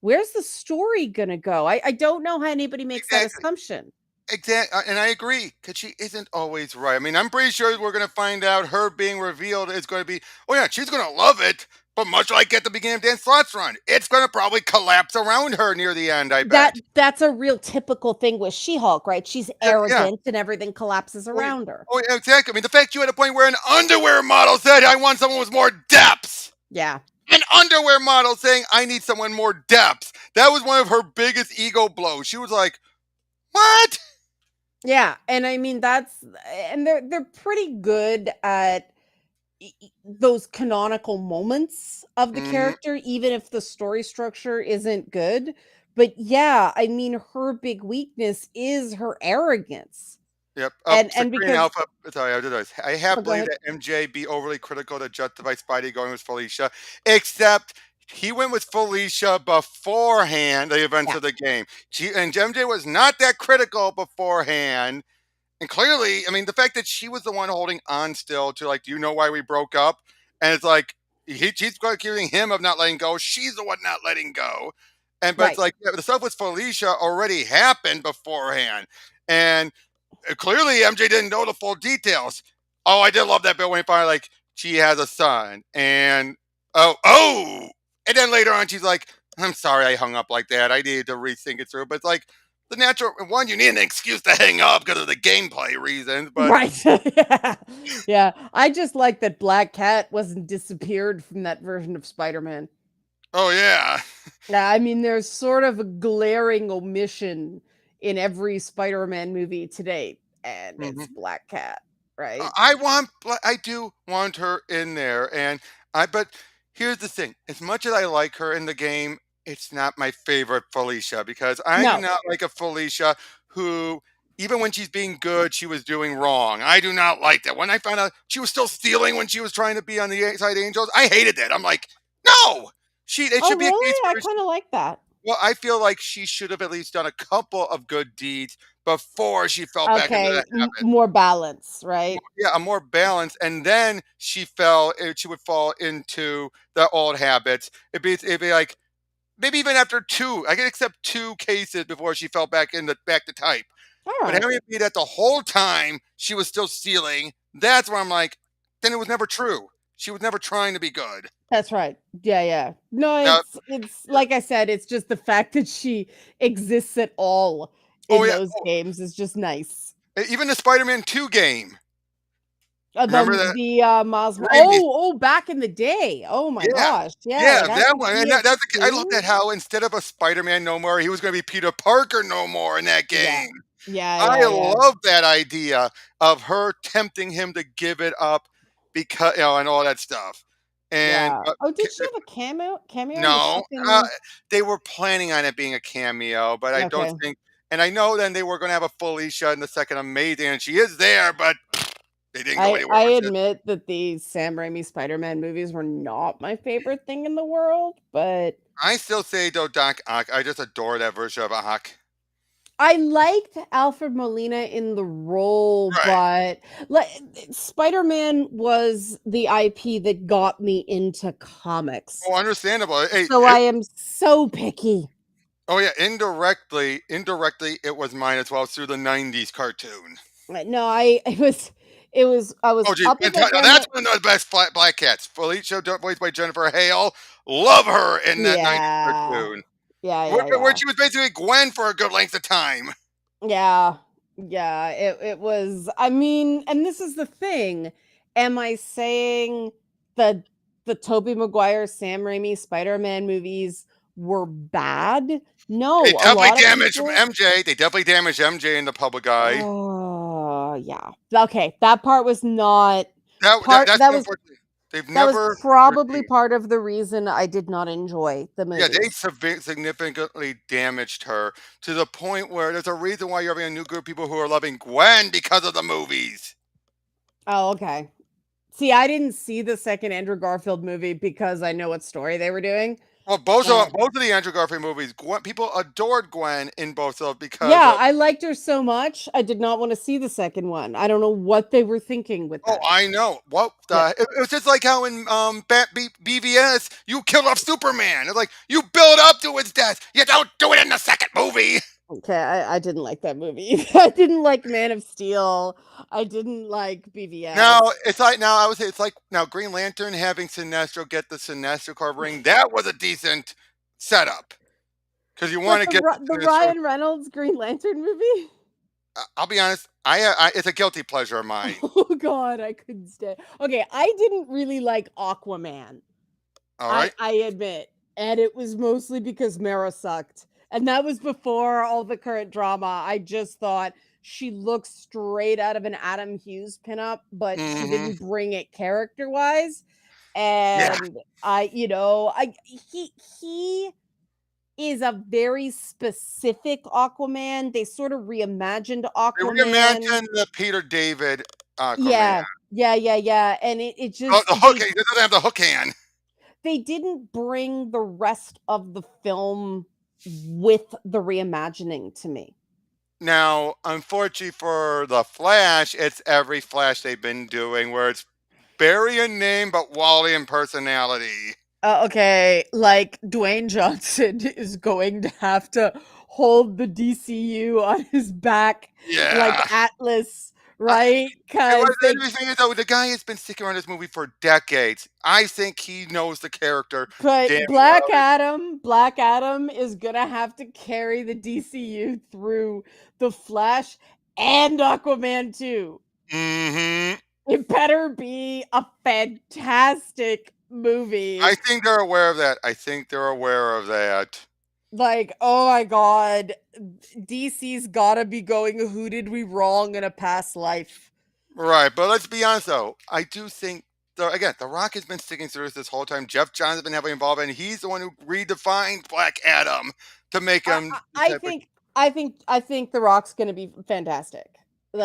where's the story gonna go? I don't know how anybody makes that exactly. assumption. Exactly. And I agree because she isn't always right. I mean, I'm pretty sure we're going to find out her being revealed is going to be, oh, yeah, she's going to love it. But much like at the beginning of Dan Slott's run, it's going to probably collapse around her near the end, I bet. That's a real typical thing with She-Hulk, right? She's Yeah. Yeah. arrogant and everything collapses Oh, yeah. around her. Oh, yeah, exactly. I mean, the fact you had a point where an underwear model said, I want someone with more depth. Yeah. An underwear model saying, I need someone more depth. That was one of her biggest ego blows. She was like, what? Yeah, and I mean, they're pretty good at those canonical moments of the Hmm. character, even if the story structure isn't good. But yeah, I mean, her big weakness is her arrogance, Yep. and Supreme because Alpha. Sorry, I did this. I have oh, go believed ahead. that MJ be overly critical to justify Spidey going with Felicia, except he went with Felicia beforehand the events Yeah, of the game. And MJ was not that critical beforehand. And clearly, I mean, the fact that she was the one holding on still to like, do you know why we broke up? And it's like she's accusing him of not letting go. She's the one not letting go. And but it's right, like yeah, the stuff with Felicia already happened beforehand. And clearly MJ didn't know the full details. Oh, I did love that bit when he finally like she has a son, and and then later on she's like, "I'm sorry I hung up like that. I needed to rethink it through." But it's like the natural one, you need an excuse to hang up because of the gameplay reasons. But right. Yeah, yeah. I just like that Black Cat wasn't disappeared from that version of Spider-Man. oh yeah, Yeah, I mean, there's sort of a glaring omission in every Spider-Man movie to date, and it's hmm Black Cat, right? I do want her in there, and but here's the thing: as much as I like her in the game, it's not my favorite Felicia because I do No. not like a Felicia who, even when she's being good, she was doing wrong. I do not like that. When I found out she was still stealing when she was trying to be on the side Angels, I hated that. I'm like, no, it Oh, should be a case really? I where kinda like that. well, I feel like she should have at least done a couple of good deeds before she fell back into Okay, that habit. more balance, right? Yeah, a more balance, and then she would fall into the old habits. It'd be like maybe even after two, I could accept two cases before she fell back to type. But Alright. having it be that the whole time she was still stealing, that's where I'm like, then it was never true. She was never trying to be good. That's right. Yeah, yeah. No, Now, it's like I said, it's just the fact that she exists at all oh in yeah, those games is just nice. even the Spider-Man 2 game. Remember that? Miles Mo Raimi's back in the day. Oh my yeah. gosh. Yeah, Yeah, like I that think one, and that's I love PS2? that how instead of a Spider-Man no more, he was gonna be Peter Parker no more in that Yeah. game. Yeah, I yeah, yeah. love that idea of her tempting him to give it up because and all that stuff. And, Yeah. Oh, did she have a cameo in the no, second they were planning on it being a cameo, but I don't Okay. think and I know then they were gonna have a Felicia in the second Amazing, and she is there, but They didn't go anywhere I with it. admit that the Sam Raimi Spider-Man movies were not my favorite thing in the world, but I still say though, Doc Ock. I just adore that version of Ock. I liked Alfred Molina in the role, Right. but like Spider-Man was the IP that got me into comics. Oh, understandable. Hey, So I am so picky. oh yeah, indirectly, it was mine as well through the '90s cartoon. No, I I was Oh, geez, up now again. that's one of the best Black Cats. Felicia, voiced by Jennifer Hale. Love her in that '90s Yeah. cartoon. Where Yeah. she was basically Gwen for a good length of time. Yeah. Yeah, it was I mean, and this is the thing. Am I saying the Tobey Maguire, Sam Raimi Spider-Man movies were bad? They No, a definitely lot of damaged people MJ. They definitely damaged MJ in the public eye. oh, yeah. Okay, that part was not That's that was unfortunate. They've never probably redeemed. part of the reason I did not enjoy the Yeah, they movies. significantly damaged her to the point where there's a reason why you're having a new group of people who are loving Gwen because of the movies. Oh, okay. See, I didn't see the second Andrew Garfield movie because I know what story they were doing. Well, And both of the Andrew Garfield movies, people adored Gwen in both of because yeah, of. I liked her so much. I did not want to see the second one. I don't know what they were thinking with Oh, that. I know. What Yeah. the? It was just like how in BVS you killed off Superman. It's like you build up to his death. You don't do it in the second movie. Okay, I didn't like that movie. I didn't like Man of Steel. I didn't like Now BVS. it's like now I would say it's like now Green Lantern having Sinestro get the Sinestro covering. That was a decent setup because you want What to get the The Sinestro. Ryan Reynolds Green Lantern movie? I'll be honest. It's a guilty pleasure of mine. Oh god, I couldn't stay. Okay, I didn't really like Aquaman. All right. I admit, and it was mostly because Mara sucked, and that was before all the current drama. I just thought she looked straight out of an Adam Hughes pinup, but she Hmm. didn't bring it character-wise, Yeah. and I you know, I he is a very specific Aquaman. They sort of reimagined They Aquaman. reimagined the Peter David Aquaman. Yeah. Yeah, and it Oh, just the hook. He doesn't have the hook hand. they didn't bring the rest of the film with the reimagining to me. Now, unfortunately for the Flash, it's every Flash they've been doing where it's Barry in name but Wally in personality. Okay, like Dwayne Johnson is going to have to hold the DCU on his back like Yeah. Atlas, I, right? and Because what the they interesting thing is, though, the guy has been sticking around this movie for decades. I think he knows the character damn but well. Black Adam is gonna have to carry the DCU through the Flash and Aquaman 2. Hmm. It better be a fantastic movie. I think they're aware of that. I think they're aware of that. Like, oh my god, DC's gotta be going, who did we wrong in a past life? Right, but let's be honest though. I do think again, The Rock has been sticking through this whole time. Jeff Johns has been heavily involved, and he's the one who redefined Black Adam to make him the I type of. think I think The Rock's gonna be fantastic.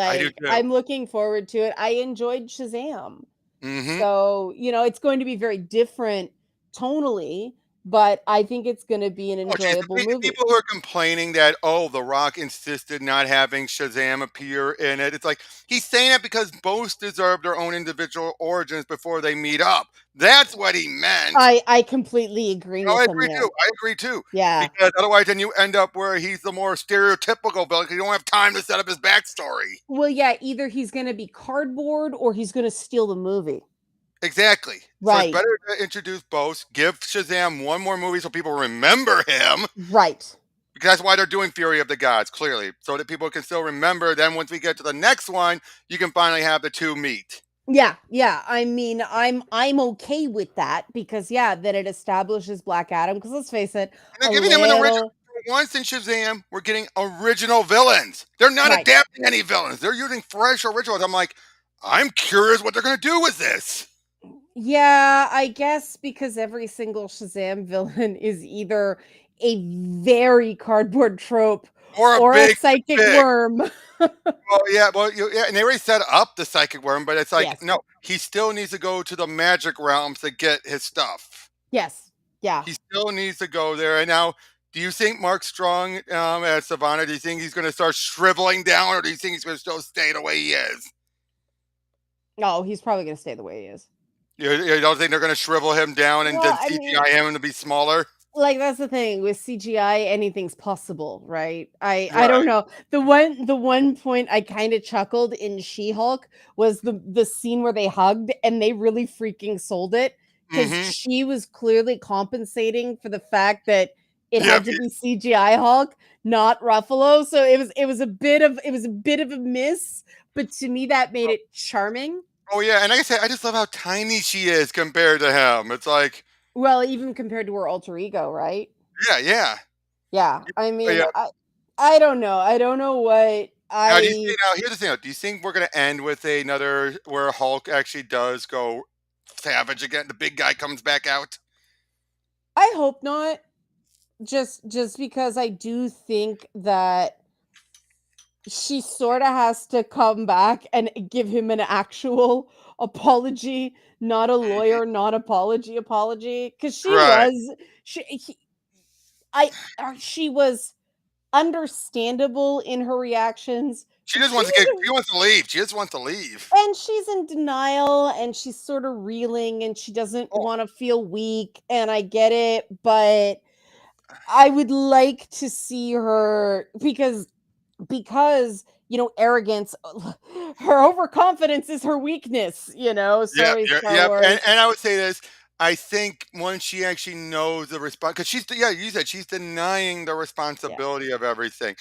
I do Like, too. I'm looking forward to it. I enjoyed Shazam. Hmm. So, you know, it's going to be very different tonally, but I think it's gonna be an Oh, geez, enjoyable the movie. people who are complaining that The Rock insisted not having Shazam appear in it. It's like he's saying it because both deserve their own individual origins before they meet up. That's what he meant. I completely agree Oh, with him there. I agree too. Yeah. Because otherwise, then you end up where he's the more stereotypical villain. 'Cause you don't have time to set up his backstory. Well, yeah, either he's gonna be cardboard or he's gonna steal the movie. Exactly. So it's Right, better to introduce both. Give Shazam one more movie so people remember him. right. Because that's why they're doing Fury of the Gods, clearly, so that people can still remember. Then once we get to the next one, you can finally have the two meet. Yeah, I mean, I'm okay with that because, yeah, then it establishes Black Adam. Because 'cause let's face it, And they're a giving him an original. little For once in Shazam, we're getting original villains. They're not right. adapting any villains. They're using fresh originals. I'm like, I'm curious what they're going to do with this. Yeah, I guess because every single Shazam villain is either a very cardboard trope or a or a big psychic fish. worm. Well, yeah, well, yeah, and they already set up the psychic worm, but it's like, Yes. no, he still needs to go to the magic realms to get his stuff. Yes. Yeah. He still needs to go there. And now, do you think Mark Strong as Savannah? Do you think he's going to start shriveling down, or do you think he's going to still stay the way he is? No, he's probably gonna stay the way he is. You don't think they're going to shrivel him down and Well, then I mean, CGI him to be smaller? like that's the thing with CGI, anything's possible, right? I don't Right. know. The one point I kind of chuckled in She-Hulk was the scene where they hugged and they really freaking sold it because Mm-hmm. she was clearly compensating for the fact that it had Yep. to be CGI Hulk, not Ruffalo. So it was a bit of a miss, but to me that made it charming. Oh yeah, and like I said, I just love how tiny she is compared to him. It's like, Well, even compared to her alter ego, right? yeah, yeah, Yeah, I mean, yeah. I don't know. I don't know what Now, do you I think? Now, here's the thing. Do you think we're going to end with another where Hulk actually does go savage again? The big guy comes back out. I hope not. Just because I do think that she sort of has to come back and give him an actual apology, not a Mhm. lawyer, not apology, because Right. she was understandable in her reactions, She but just wants to get. She wants to leave. She just wants to leave. she's in denial and she's sort of reeling and she doesn't Oh, want to feel weak, and I get it, but I would like to see her because arrogance, her overconfidence is her weakness, yep, sorry yep, Star yep. Wars. And I would say this. I think once she actually knows the response, because yeah, you said she's denying the Yeah. responsibility of everything,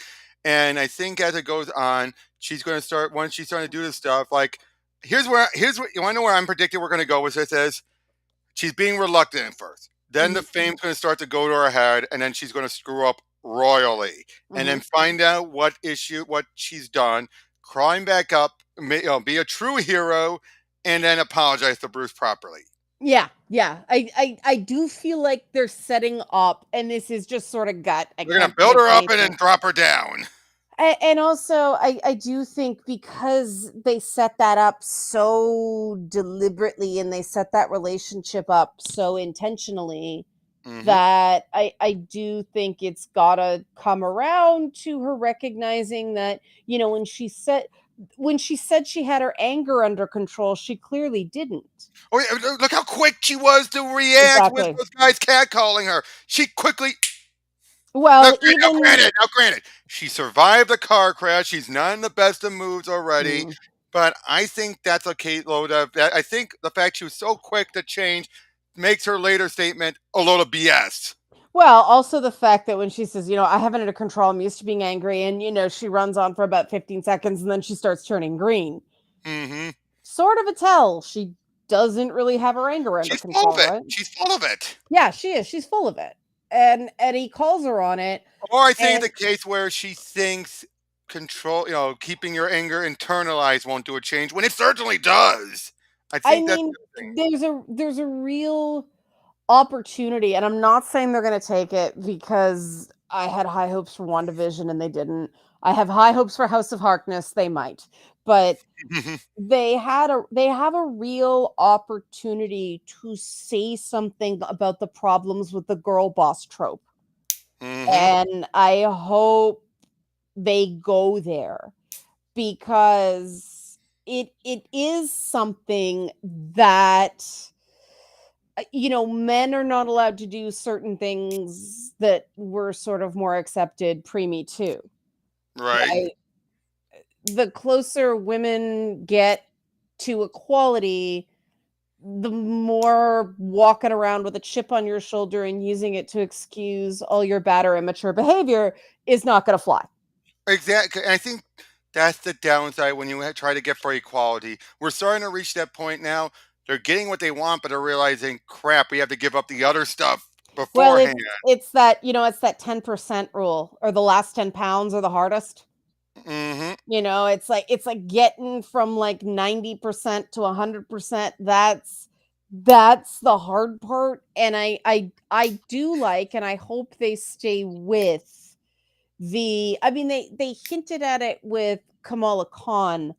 and I think as it goes on, she's going to start once she's starting to do this stuff. Like, here's what you want to know where I'm predicting we're going to go with this is she's being reluctant at first. Then the Mhm, fame's going to start to go to her head, and then she's going to screw up royally, and then mhm. find out what she's done, climb back up, be a true hero, and then apologize to Bruce properly. Yeah, yeah. I do feel like they're setting up, and this is just sort of gut. I They're going to can't build predict her up and anything. then drop her down. And also, I do think because they set that up so deliberately and they set that relationship up so intentionally, Hmm. that I do think it's gotta come around to her recognizing that, when she said she had her anger under control, she clearly didn't. Oh, yeah, look how quick she was to react with Exactly. those guys catcalling her. She quickly. Well, even Now, granted, she survived the car crash. She's not in the best of moods already, mm, but I think that's okay. Load of that. I think the fact she was so quick to change makes her later statement a load of BS. well, also the fact that when she says, "I have it under control, I'm used to being angry," and she runs on for about 15 seconds and then she starts turning green. Hmm. Sort of a tell she doesn't really have her anger under She's full of control, it. right? She's full of it. Yeah, she is. She's full of it. And Eddie calls her on it. Or I think And the case where she thinks control, keeping your anger internalized won't do a change when it certainly does. I I think that's mean, the thing. there's a real opportunity, and I'm not saying they're going to take it because I had high hopes for WandaVision and they didn't. I have high hopes for House of Harkness, they might. But they have a real opportunity to say something about the problems with the girl boss trope. Hmm. And I hope they go there because it is something that men are not allowed to do certain things that were sort of more accepted pre Me Too, Right. right? The closer women get to equality, the more walking around with a chip on your shoulder and using it to excuse all your bad or immature behavior is not going to fly. Exactly. And I think that's the downside when you try to get for equality. We're starting to reach that point now. They're getting what they want, but they're realizing, crap, we have to give up the other stuff Well, beforehand. it's that 10% rule, or the last 10 pounds are the hardest. Hmm. It's like getting from like 90% to 100%. That's the hard part. And I do like, and I hope they stay with I mean, they hinted at it with Kamala Khan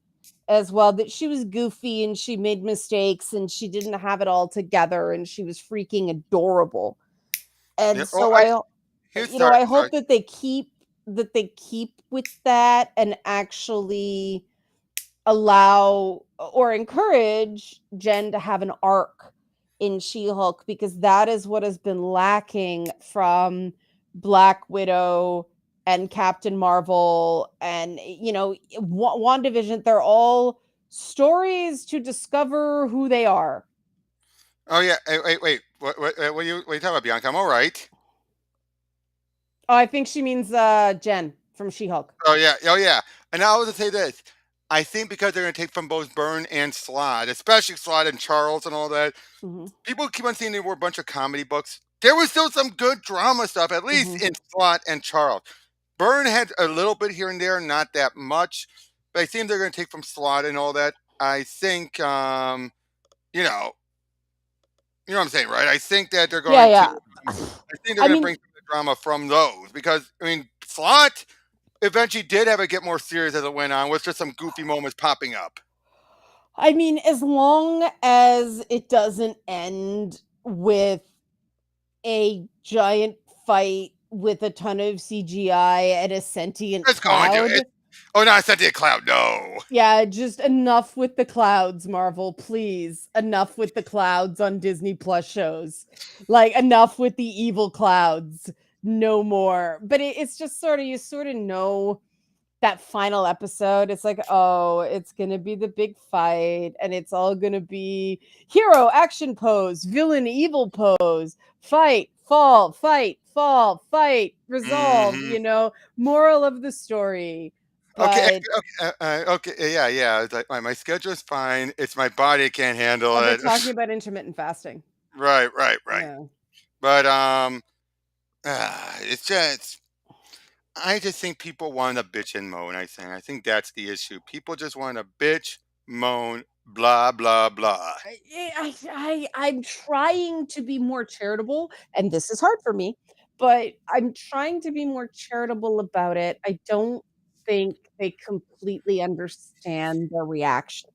as well, that she was goofy and she made mistakes and she didn't have it all together and she was freaking adorable. Yeah. And Well, so I here's you know, sorry, I sorry. hope that they keep with that and actually allow or encourage Jen to have an arc in She-Hulk, because that is what has been lacking from Black Widow and Captain Marvel and WandaVision. They're all stories to discover who they are. Oh yeah. Wait. What are you talking about, Bianca? I'm all right. Oh, I think she means Jen from She-Hulk. Oh yeah. Oh yeah. And I was to say this. I think because they're going to take from both Byrne and Slott, especially Slott and Charles and all that, Mhm. people keep on saying there were a bunch of comedy books. There was still some good drama stuff, at least Mhm. in Slott and Charles. Byrne had a little bit here and there, not that much, but I think they're going to take from Slott and all that. I think, you know, you know what I'm saying, right? I think that they're Yeah, going to. yeah. I think they're I going to mean, bring some of the drama from those because I mean, Slott eventually did have it get more serious as it went on, with just some goofy moments popping up. as long as it doesn't end with a giant fight with a ton of CGI and a sentient It's going to. cloud. Oh no, I sent you a cloud. No. Yeah, just enough with the clouds, Marvel, please. Enough with the clouds on Disney Plus shows. Like, enough with the evil clouds. No more. But it's just sort of, you sort of know that final episode. It's like, oh, it's gonna be the big fight, and it's all gonna be hero action pose, villain evil pose, fight, fall, fight, resolve, Hmm. moral of the story. Okay, But okay, yeah, yeah. It's like my schedule is fine. It's my body can't handle they're it. talking about intermittent fasting. Right, right, right. Yeah. But it's just I just think people want to bitch and moan. I think that's the issue. People just want to bitch, moan, blah blah blah. I'm trying to be more charitable, and this is hard for me, but I'm trying to be more charitable about it. I don't think they completely understand their reactions.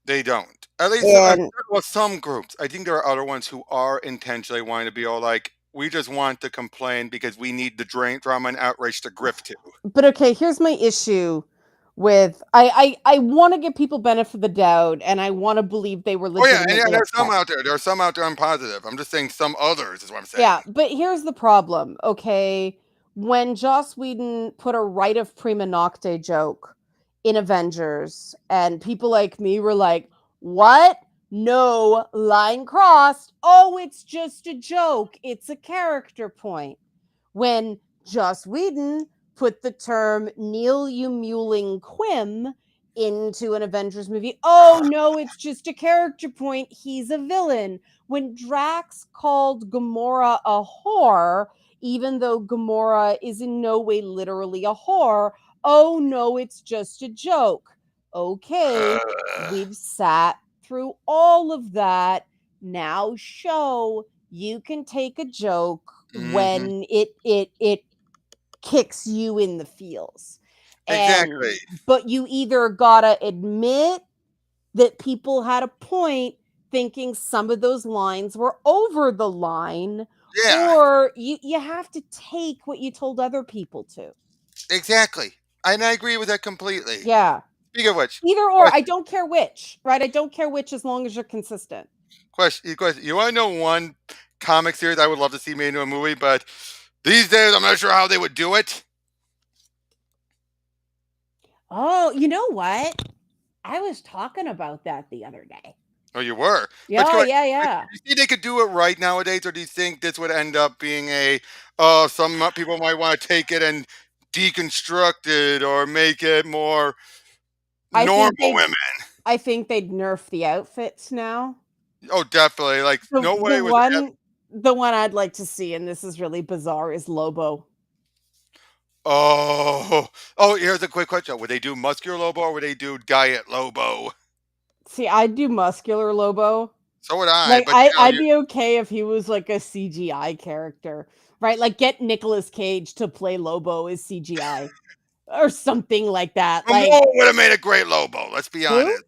They don't. At least, And well, some groups. I think there are other ones who are intentionally wanting to be all like, we just want to complain because we need the drain drama and outrage to grift to. but okay, here's my issue with I want to give people benefit of the doubt, and I want to believe they were Oh yeah, and yeah, legitimately there's some upset. out there. There are some out there I'm positive. I'm just saying some others is what I'm Yeah, saying. but here's the problem, okay? When Joss Whedon put a Rite of Prima Nocte joke in Avengers, and people like me were like, what? No, line crossed. Oh, it's just a joke. It's a character point. When Joss Whedon put the term Neil Umuling Quim into an Avengers movie, oh no, it's just a character point. He's a villain. When Drax called Gamora a whore, even though Gamora is in no way literally a whore, oh no, it's just a joke. Okay, we've sat through all of that. Now show you can take a joke Hmm. when it kicks you in the feels. Exactly. And but you either gotta admit that people had a point thinking some of those lines were over the line, Yeah. or you have to take what you told other people to. Exactly. And I agree with that completely. Yeah. Speaking of which, Either or, I question, don't care which, right? I don't care which as long as you're consistent. question. You want to know one comic series I would love to see made into a movie, but these days I'm not sure how they would do it. Oh, you know what? I was talking about that the other day. Oh, you were. But Yeah, yeah, yeah. you think they could do it right nowadays, or do you think this would end up being a, some people might want to take it and deconstruct it or make it more I normal think they women? I think they'd nerf the outfits now. Oh, definitely. Like, The no the way was. one the one I'd like to see, and this is really bizarre, is Lobo. Oh, oh. Here's a quick question: would they do muscular Lobo or would they do diet Lobo? See, I'd do muscular Lobo. So would I, Like, but you know, I'd be okay if he was, like, a CGI character, right? Like, get Nicolas Cage to play Lobo as CGI or something like that, like Momoa would have made a great Lobo. Let's be who? honest.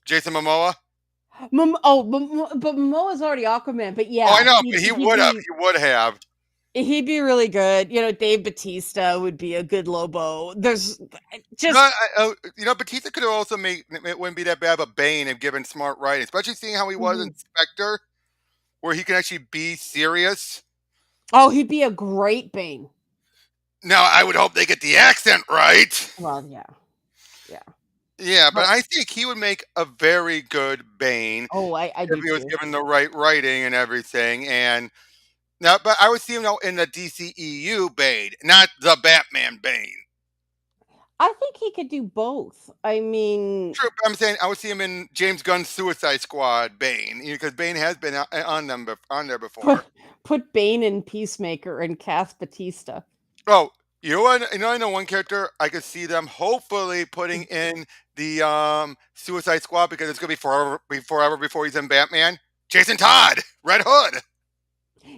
Jason Momoa. But Momoa's already Aquaman, but Oh, I yeah, know, he'd but he he'd would have. be He would have. he'd be really good, Dave Bautista would be a good Lobo. There's No, just Batista could have also made it wouldn't be that bad of a Bane if given smart writing, especially seeing how he was in mhm. Spectre, where he can actually be serious. Oh, he'd be a great Bane. Now, I would hope they get the accent right. Well, yeah, yeah. Yeah, but But I think he would make a very good Bane oh, I if do he was too. given the right writing and everything. And now, but I would see him now in the DCEU Bane, not the Batman Bane. I think he could do both. I mean, True, but I'm saying I would see him in James Gunn's Suicide Squad Bane, because Bane has been on there put before. put Bane in Peacemaker and cast Batista. Oh, I know one character I could see them hopefully putting in the Suicide Squad because it's gonna be forever before he's in Batman. Jason Todd, Red Hood.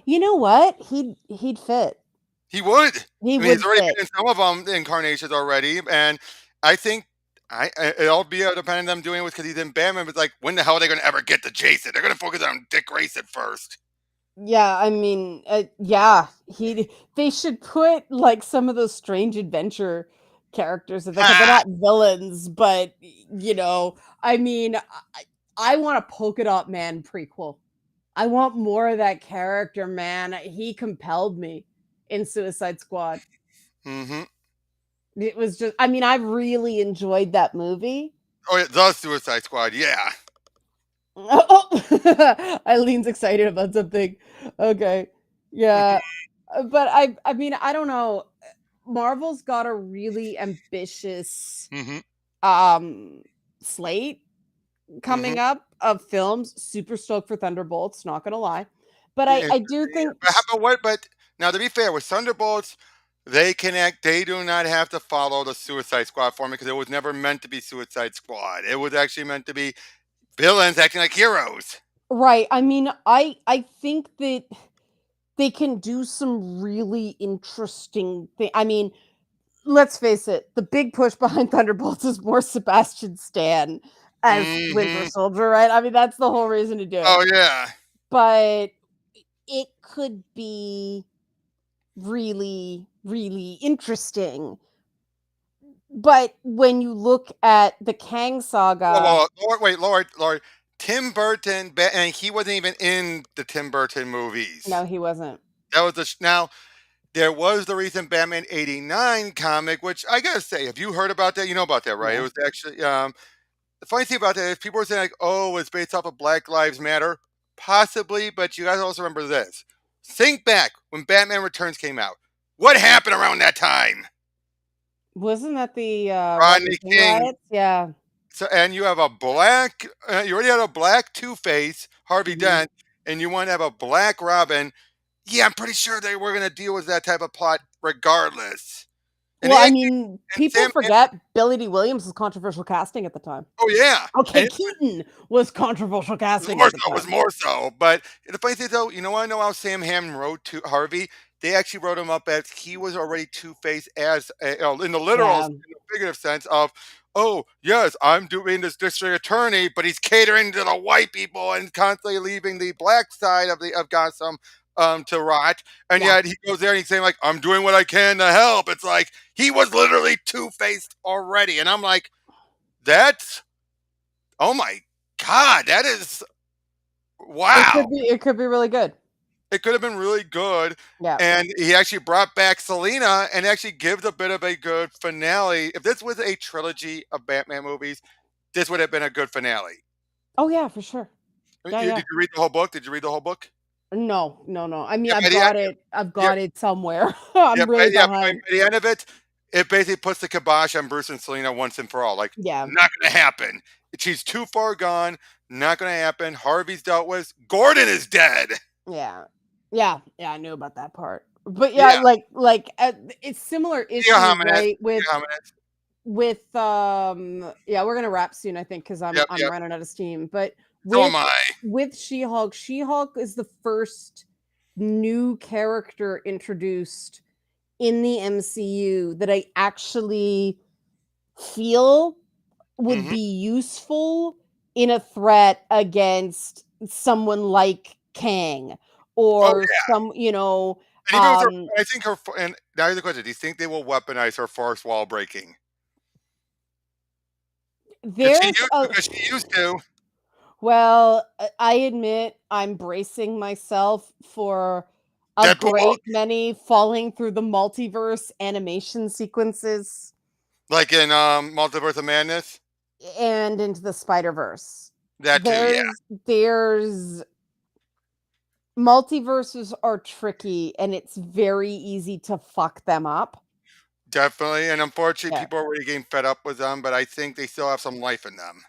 You know what? He'd fit. He would. He I mean, he's would already fit. been in some of them the incarnations already, and I think it'll be depending on them doing it because he's in Batman. It's like, when the hell are they going to ever get to Jason? They're going to focus on Dick Grayson first. Yeah, I mean, yeah, he they should put like some of those strange adventure characters in there because they're Ha! not villains, but I mean, I want a polka dot man prequel. I want more of that character, man. He compelled me in Suicide Squad. Mm-hmm. It was just, I mean, I really enjoyed that movie. Oh, yeah, the Suicide Squad. Yeah. Oh, Eileen's excited about something. Okay. Yeah. But I mean, I don't know. Marvel's got a really ambitious Mm-hmm. um slate Mm-hmm. coming up of films. Super stoked for Thunderbolts, not gonna lie. But Yeah, I do yeah. think But how about what? But now, to be fair, with Thunderbolts, they connect. They do not have to follow the Suicide Squad formula because it was never meant to be Suicide Squad. It was actually meant to be villains acting like heroes. right. I mean, I think that they can do some really interesting thing. I mean, let's face it, the big push behind Thunderbolts is more Sebastian Stan as Winter Mm-hmm. Soldier, right? I mean, that's the whole reason to do it. Oh yeah. But it could be really, really interesting. But when you look at the Kang Whoa, saga, whoa, Lord, wait, Lord. Tim Burton, and he wasn't even in the Tim Burton movies. no, he wasn't. That was now. There was the recent Batman '89 comic, which I gotta say, have you heard about that? You know about that, right? It Yeah. was actually the funny thing about that is people were saying like, "Oh, it's based off of Black Lives Matter," possibly, but you guys also remember this. Think back when Batman Returns came out. What happened around that time? Wasn't that the Rodney Rodney King King. riots? Yeah. So, and you have a black. You already had a black Two Face, Harvey Mhm. Dent, and you want to have a black Robin. Yeah, I'm pretty sure they were going to deal with that type of plot regardless. And Well, they I actually, mean, and people Sam, forget Billy D. Williams was controversial casting at the time. oh yeah, Okay, and Keaton was controversial casting more at the so, it was time. more so. But the funny thing though, you know, I know how Sam Hammond wrote to Harvey. They actually wrote him up as he was already Two Face as in the literal, in Yeah, the figurative sense of, oh yes, I'm doing this district attorney, but he's catering to the white people and constantly leaving the black side of Gotham to rot. And yeah. yet he goes there and he's saying like, I'm doing what I can to help. It's like he was literally Two Faced already, and I'm like, that's oh my god, that is wow. It could be really good. It could have been really good. Yeah. And he actually brought back Selena and actually gives a bit of a good finale. If this was a trilogy of Batman movies, this would have been a good finale. Oh, yeah, for sure. Yeah, Did yeah. you read the whole book? Did you read the whole book? No, no, no. I mean, Yeah, by the end, I've yeah, got it somewhere. yeah, I'm really by behind. the end of it, it basically puts the kibosh on Bruce and Selena once and for all. Like, Yeah, not going to happen. She's too far gone. Not going to happen. Harvey's dealt with. Gordon is dead. yeah. Yeah, yeah, I knew about that part. But yeah, Yeah. it's similar Tia issues, Hominez. right? Tia Hominez. With yeah, we're gonna wrap soon, I think, because Yep, I'm yep. running out of steam. But So with am I. She-Hulk, She-Hulk is the first new character introduced in the MCU that I actually feel would Hmm. be useful in a threat against someone like Kang Oh or yeah, some, and even with her, I think her. And now the question: do you think they will weaponize her force wall breaking? there's a Because she used to. well, I admit I'm bracing myself for a Deadpool, great many falling through the multiverse animation sequences like in Multiverse of Madness. and into the Spider-Verse. That too, yeah, There's multiverses are tricky and it's very easy to fuck them up. definitely. And unfortunately, Yeah. people are already getting fed up with them, but I think they still have some life in them.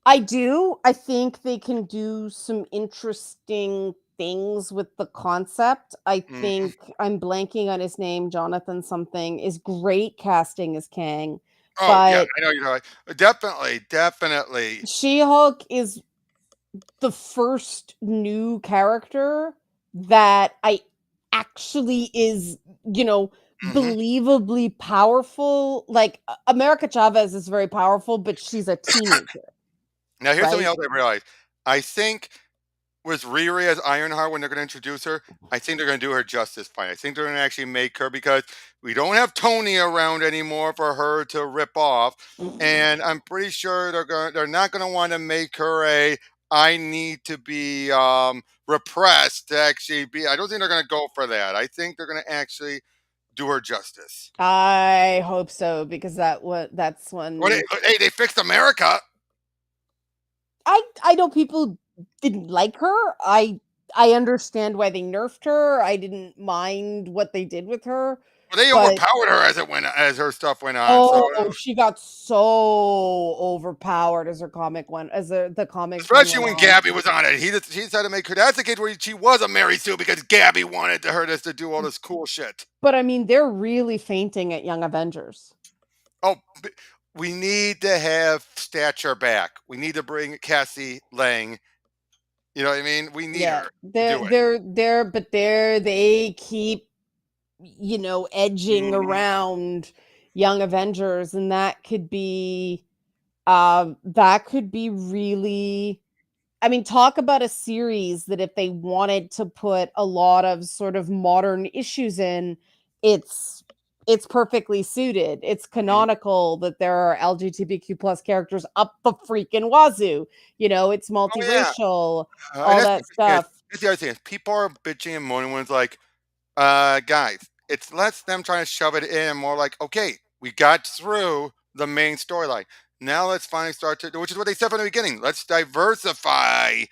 I do. I think they can do some interesting things with the concept. I Mhm. think I'm blanking on his name, Jonathan something, is great casting as Kang, Oh yeah, but I know you're right. Definitely, definitely. She-Hulk is the first new character that I actually is, you know, Hmm. believably powerful. Like America Chavez is very powerful, but she's a teenager, Now here's something right? else I realized. I think with Riri as Ironheart when they're going to introduce her, I think they're going to do her justice fine. I think they're going to actually make her because we don't have Tony around anymore for her to rip off, and I'm pretty sure they're not going to want to make her a I need to be repressed to actually be. I don't think they're going to go for that. I think they're going to actually do her justice. I hope so because that's Well, when they fixed America. I know people didn't like her. I understand why they nerfed her. I didn't mind what they did with her, Well, they but overpowered her as her stuff went on. So oh, she got so overpowered as her comic went as the comics run especially went when on. Gabby was on it. She decided to make her. That's the case where she was a Mary Sue because Gabby wanted to her to do all this cool shit. But I mean, they're really fainting at Young Avengers. Oh, we need to have Stature back. We need to bring Cassie Lang. You know what I mean? We need Yeah, her to do it. but they keep edging Mhm. around Young Avengers, and that could be really, I mean, talk about a series that if they wanted to put a lot of sort of modern issues in, it's it's perfectly suited. It's Mhm. canonical that there are LGBTQ plus characters up the freaking wazoo. It's Oh yeah, multiracial, and all that stuff. that's the other thing is people are bitching and moaning when it's like, guys, it's less them trying to shove it in and more like, okay, we got through the main storyline. Now let's finally start to, which is what they said from the beginning. Let's diversify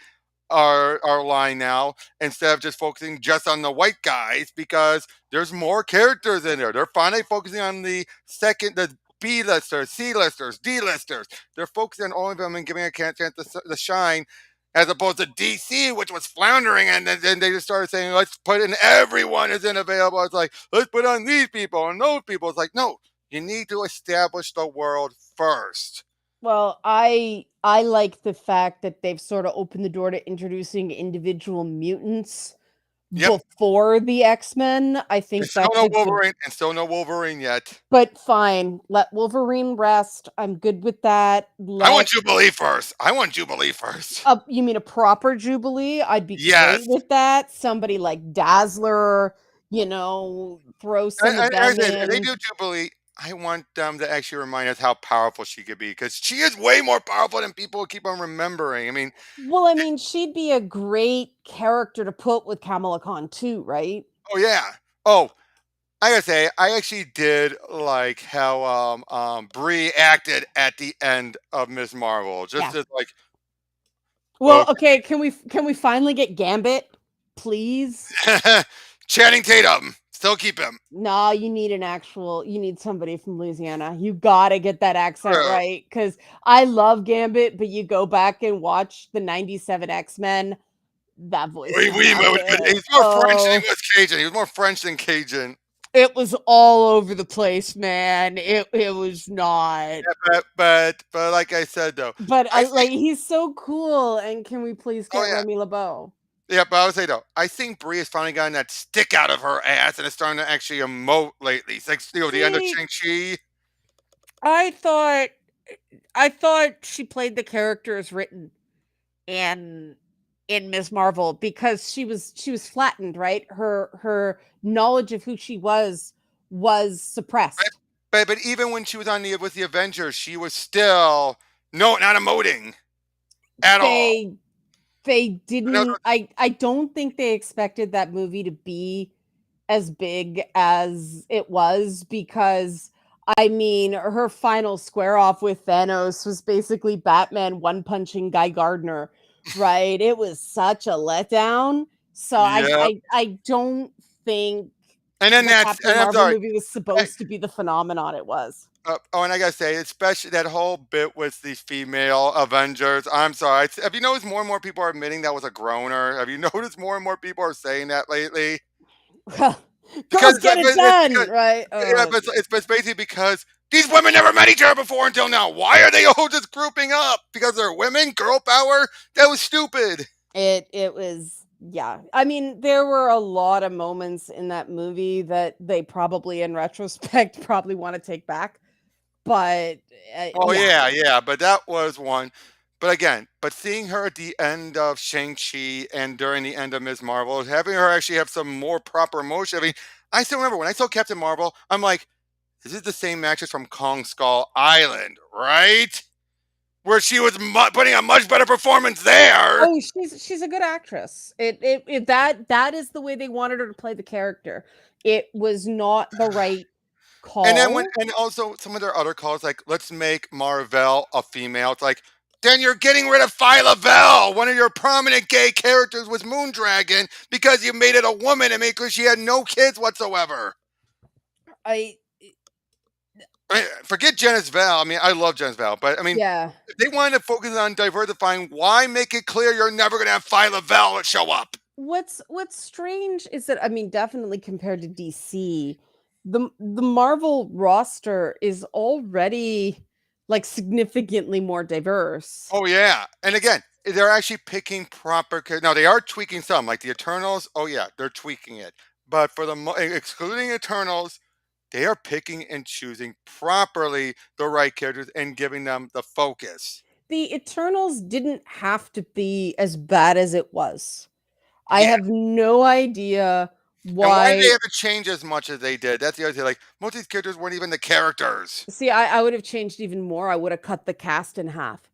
our line now instead of just focusing just on the white guys because there's more characters in there. They're finally focusing on the B listers, C listers, D listers. They're focusing on all of them and giving a chance to shine. As opposed to DC, which was floundering, and then they just started saying, "Let's put in everyone isn't available." It's like, let's put on these people and those people. It's like, no, you need to establish the world first. Well, I like the fact that they've sort of opened the door to introducing individual mutants Yep, before the X-Men. I and think still that's no a good. Wolverine, and still no Wolverine yet. But fine, let Wolverine rest. I'm good with that. I want Let Jubilee first. I want Jubilee first. you mean a proper Jubilee? I'd be great Yes. with that. Somebody like Dazzler, throw some of I them said, if they in. do Jubilee, I want them to actually remind us how powerful she could be because she is way more powerful than people keep on remembering. I mean, Well, I mean, she'd be a great character to put with Kamala Khan too, right? oh yeah. Oh, I gotta say, I actually did like how Brie acted at the end of Miss Marvel. Just Yeah. as like, Well, okay, okay, can we finally get Gambit, please? Channing Tatum, still keep him. No, you need somebody from Louisiana. You gotta get that accent True. right, because I love Gambit, but you go back and watch the '97 X-Men, that voice Oui, is oui, not but it. he's more French than he Oh, was Cajun. He was more French than Cajun. It was all over the place, man. It was not. Yeah, but like I said though, But I I think like he's so cool. And can we please oh get yeah. Remy LeBeau? Yeah, but I would say though, I think Brie has finally gotten that stick out of her ass and is starting to actually emote lately. It's like the end of See, Shang-Chi. I thought I thought she played the character as written in Ms. Marvel because she was flattened, right? Her knowledge of who she was But, suppressed. but even when she was on the with the Avengers, she was still no not emoting at all. They they No, didn't I don't think they expected that movie to be as big as it was because I mean her final square off with Thanos was basically Batman one punching Guy Gardner, right? It was such a letdown. So I yeah, I I don't think and then the that's Captain and I'm Marvel sorry. movie was I, supposed to be the phenomenon it was. oh, and I gotta say, especially that whole bit with the female Avengers. I'm sorry. Have you noticed more and more people are admitting that was a groaner? Have you noticed more and more people are saying that lately? Because Girls get it it's done, because right? yeah, but it's basically because these women never met each other before until now. Why are they all just grouping up? Because they're women, girl power? That was stupid. It was yeah. I mean, there were a lot of moments in that movie that they probably in retrospect probably want to take back, but Oh yeah. yeah, yeah, but that was one. But again, but seeing her at the end of Shang-Chi and during the end of Ms. Marvel, having her actually have some more proper emotion. I mean, I still remember when I saw Captain Marvel, I'm like, this is the same actress from Kong Skull Island, right? Where she was putting a much better performance there. Oh, she's a good actress. It that is the way they wanted her to play the character. It was not the right And then when call. and also some of their other calls, like let's make Marvel a female. It's like then you're getting rid of Phyla Vell. One of your prominent gay characters was Moondragon because you made it a woman and because she had no kids whatsoever. I I mean, forget Janice Val. I mean, I love Janice Val, but I mean, yeah. if they wanted to focus on diversifying, why make it clear you're never going to have Phyla Vell show up? What's strange is that I mean, definitely compared to DC, the Marvel roster is already like significantly more diverse. Oh yeah, and again, they're actually picking proper. Now they are tweaking some, like the Eternals. Oh yeah, they're tweaking it. But for the excluding Eternals, they are picking and choosing properly the right characters and giving them the focus. The Eternals didn't have to be as bad as it was. I Yeah, have no idea and why did they why. have to change as much as they did? That's the other thing. Like most of these characters weren't even the characters. See, I would have changed even more. I would have cut the cast in half.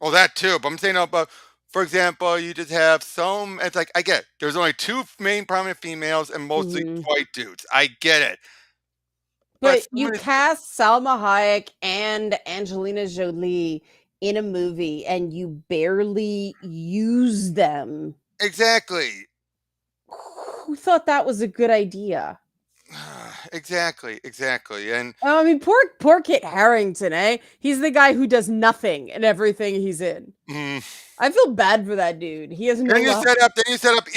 Well, that too. But I'm saying, no, but for example, you just have some. It's like I get there's only two main prominent females and mostly Mhm. white dudes. I get it. But But some you of these cast Salma Hayek and Angelina Jolie in a movie and you barely use them. exactly. Who thought that was a good idea? Exactly, exactly. And I mean, poor Kit Harrington, eh? He's the guy who does nothing in everything he's in. mm, I feel bad for that dude. He has no life. then you set up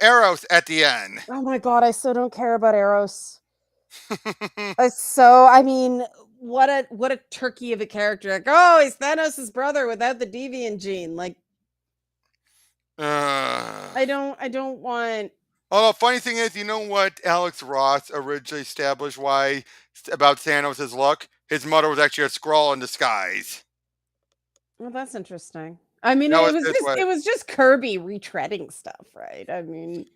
Eros at the end. Oh my god, I so don't care about Eros. I mean, what a turkey of a character. Like, oh, he's Thanos' brother without the deviant gene. Like, uh, I don't want. although funny thing is, you know what Alex Ross originally established why about Thanos' look? His mother was actually a Skrull in disguise. Well, that's interesting. I mean, That it was was his just way. it was just Kirby retreading stuff, right? I mean,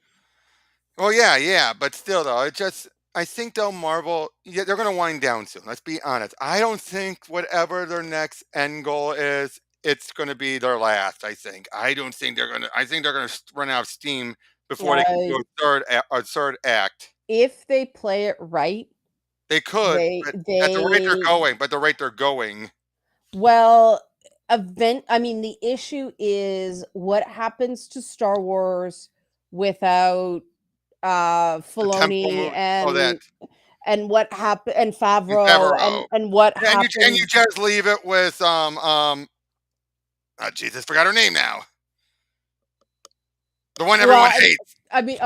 Well, yeah, yeah, but still, though, it just I think though Marvel, yeah, they're gonna wind down soon. Let's be honest. I don't think whatever their next end goal is, it's gonna be their last. I think. I don't think they're gonna. I think they're gonna run out of steam before they can do uh, a third act. if they play it right, They could, they but at the rate they're they going, but the rate they're going, well, event. I mean, the issue is what happens to Star Wars without the temple Filoni move, all that, and what happened and and Favreau Favreau, and what and you happens. just leave it with oh, Jesus, forgot her name now. The one everyone Well, hates. I mean,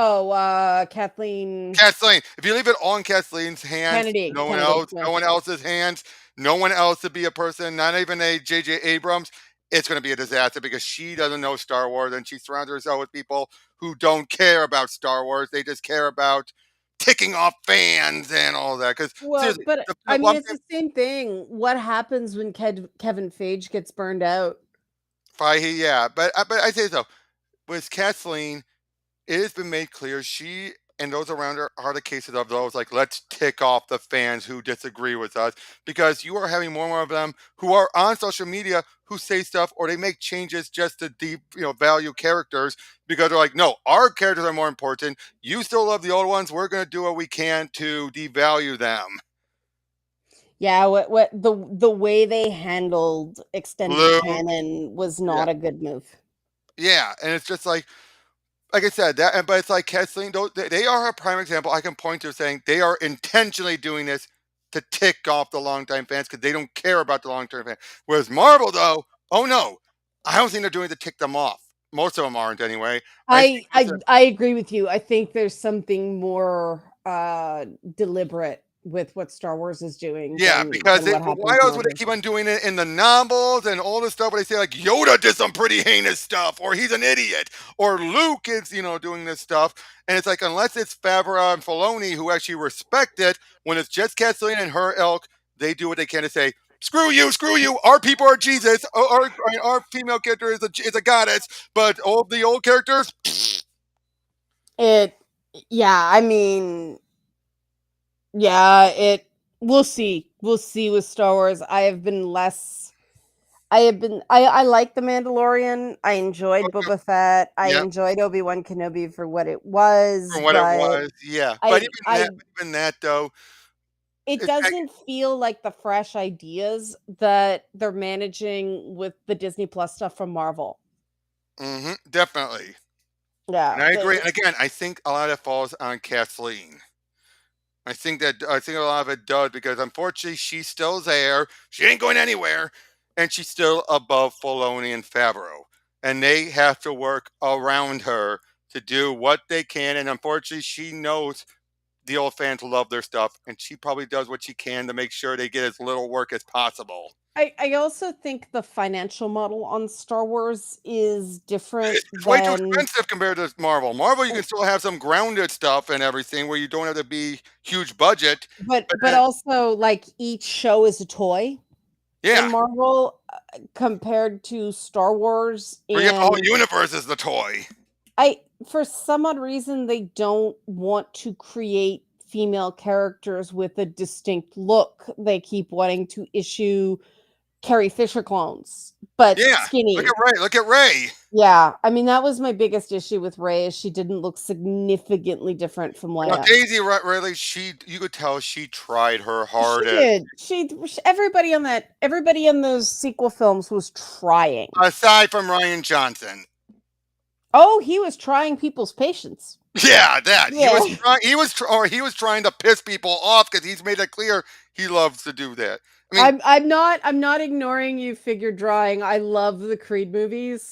Kathleen Kathleen. If you leave it all in Kathleen's hands, Kennedy. no one Kennedy. else, Yeah. no one else's hands, no one else to be a person, not even a J.J. Abrams, it's going to be a disaster because she doesn't know Star Wars and she surrounds herself with people who don't care about Star Wars. They just care about ticking off fans and all that. Because Well, seriously, but the I mean, one it's thing, the same thing. What happens when Kevin Feige gets burned out? Fahey, yeah, but I say so with Kathleen. It has been made clear she and those around her are the cases of those like let's tick off the fans who disagree with us because you are having more and more of them who are on social media who say stuff or they make changes just to deep value characters because they're like no our characters are more important you still love the old ones we're going to do what we can to devalue them. Yeah, what the way they handled extended Luke, canon was yeah, not a good move. yeah, and it's just like I said, but it's like Kathleen. They are a prime example. I can point to saying they are intentionally doing this to tick off the longtime fans because they don't care about the long term fans. Whereas Marvel, though, oh no, I don't think they're doing it to tick them off. Most of them aren't anyway. I think I it's I I agree with you. I think there's something more deliberate with what Star Wars is doing yeah, because than what why happens in else would they Marvel. keep on doing it in the novels and all this stuff where they say like Yoda did some pretty heinous stuff, or he's an idiot, or Luke is doing this stuff, and it's like unless it's Favreau and Filoni who actually respect it, when it's just Kathleen and her ilk, they do what they can to say screw you, our people are Jesus, our female character is a goddess, but all the old characters, It yeah, I mean, yeah, it we'll see. We'll see with Star Wars. I like The Mandalorian. I enjoyed Boba Fett. I yeah, enjoyed Obi-Wan Kenobi for what it was, for what it but was, yeah, but I I even that though, it it's doesn't feel like the fresh ideas that they're managing with the Disney Plus stuff from Marvel. definitely. Yeah, And I agree. the And again, I think a lot of that falls on Kathleen. I think a lot of it does because unfortunately she's still there. She ain't going anywhere, and she's still above Filoni and Favreau, and they have to work around her to do what they can. And unfortunately, she knows the old fans love their stuff, and she probably does what she can to make sure they get as little work as possible. I also think the financial model on Star Wars is different It's way too than expensive compared to Marvel. Marvel, you can still have some grounded stuff and everything where you don't have to be huge budget. But but also like each show is a toy in yeah, Marvel compared to Star Wars. forget the whole And universe is the toy. I for some odd reason they don't want to create female characters with a distinct look. They keep wanting to issue Carrie Fisher clones, but Yeah, look skinny. at Ray. Look at Ray. Yeah, I mean, that was my biggest issue with Rey is she didn't look significantly different from Now Leia. Daisy Ridley, she you could tell she tried her She hardest. did. Everybody in those sequel films was trying. Aside from Ryan Johnson. Oh, he was trying people's patience. Yeah, that he Yeah. was trying. He was trying to piss people off because he's made it clear he loves to do that. I mean, I'm not ignoring you figure drawing. I love the Creed movies,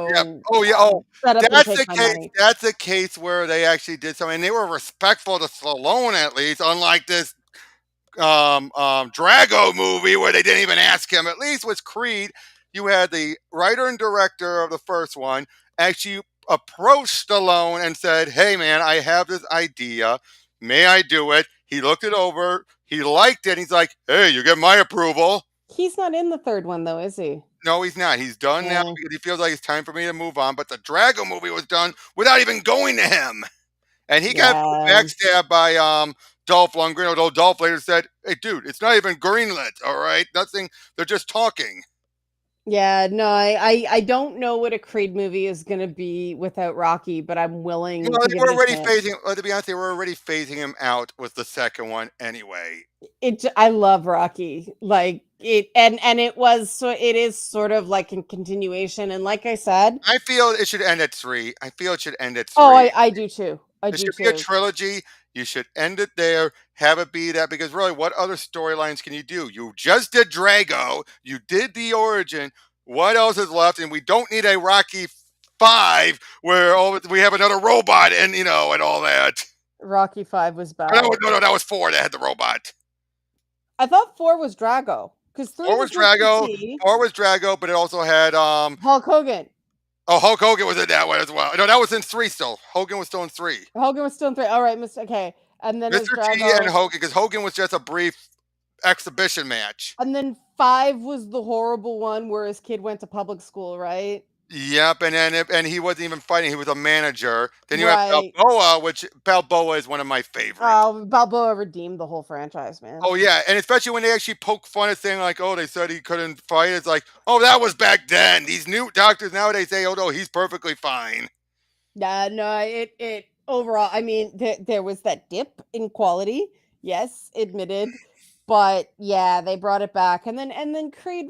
yeah. so Oh yeah. Oh, shut up and that's take the my case. money. That's a case where they actually did something. And they were respectful to Stallone at least, unlike this Drago movie where they didn't even ask him. At least with Creed, you had the writer and director of the first one actually approached Stallone and said, "Hey man, I have this idea. May I do it?" He looked it over. He liked it. He's like, "Hey, you get my approval." He's not in the third one though, is he? No, he's not. He's done now Yeah. because he feels like it's time for me to move on. But the Drago movie was done without even going to him. And he got Yeah. backstabbed by Dolph Lundgren, although Dolph later said, "Hey, dude, it's not even greenlit. All right, nothing. They're just talking." Yeah, no, I don't know what a Creed movie is gonna be without Rocky, but I'm You willing know, to they give were it a already chance. phasing. To be honest, they were already phasing him out with the second one anyway. I love Rocky. Like and it was so it is sort of like a continuation. And like I said, I feel it should end at three. I feel it should end at oh, three. I do too. I It do should be a too. trilogy. You should end it there. Have it be that because really, what other storylines can you do? You just did Drago. You did the origin. What else is left? And we don't need a Rocky 5, where we have another robot and and all that. Rocky 5 was Oh, no, bad. no, no, that was 4 that had the robot. I thought 4 was Drago, because 3 4 was was Mr. Drago. T. 4 was Drago, but it also had Hulk Hogan. oh, Hulk Hogan was in that one as well. No, that was in 3 still. Hogan was still in 3. Hogan was still in 3. All right, Mr. Okay. And then it was Mr. T and Drago. Hogan, because Hogan was just a brief exhibition match. And then 5 was the horrible one where his kid went to public school, right? Yep, and he wasn't even fighting; he was a manager. Then you have Right. Balboa, which Balboa is one of my favorites. Oh, Balboa redeemed the whole franchise, man. Oh yeah, and especially when they actually poke fun at saying like, "Oh, they said he couldn't fight." It's like, "Oh, that was back then." These new doctors nowadays say, "Oh no, he's perfectly fine." Yeah, no, it overall, I mean, there was that dip in quality, yes, admitted, but yeah, they brought it back, and then Creed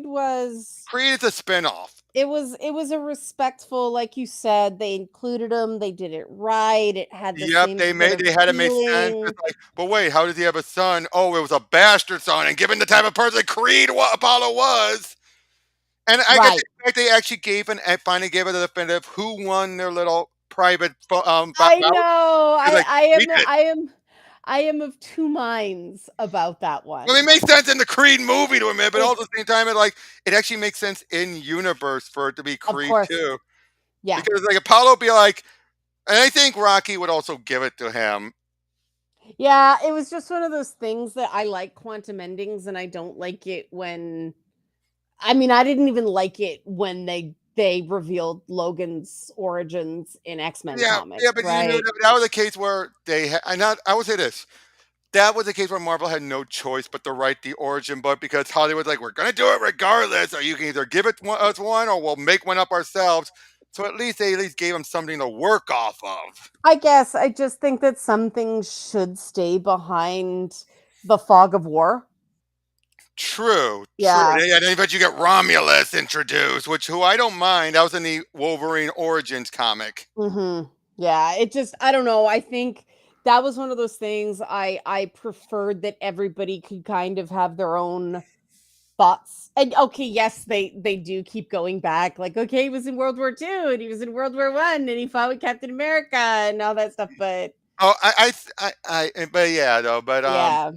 was Creed is a spinoff. it was a respectful, like you said, they included him, they did it right, it had the Yep, same sort of they had to make sense. feeling. It's like, but wait, how does he have a son? Oh, it was a bastard son, and given the type of person Creed Apollo was, and I guess Right. they actually gave finally gave it a definitive who won their little private I bout. know. It's like Creed did. I am of two minds about that Well, it one. makes sense in the Creed movie to admit, but all at It's the same time, it actually makes sense in universe for it to be of Creed course. too, Yeah. because like Apollo would be like, and I think Rocky would also give it to him. Yeah, it was just one of those things that I like quantum endings and I don't like it when I mean, I didn't even like it when they revealed Logan's origins in X-Men Yeah, yeah, comics, but you knew right? that was a case where I would say this. That was a case where Marvel had no choice but to write the origin book because Hollywood's like, we're gonna do it regardless, or you can either give it us one or we'll make one up ourselves. So at least they at least gave him something to work off of. I guess I just think that some things should stay behind the fog of war. True, true. Yeah. And then but you get Romulus introduced, which who I don't mind. That was in the Wolverine Origins comic. Mhm. Yeah, it just I don't know, I think that was one of those things I preferred that everybody could kind of have their own thoughts. And okay, yes, they do keep going back. Like, okay, he was in World War II and he was in World War One and he fought with Captain America and all that stuff. But Oh, but yeah, though. But yeah,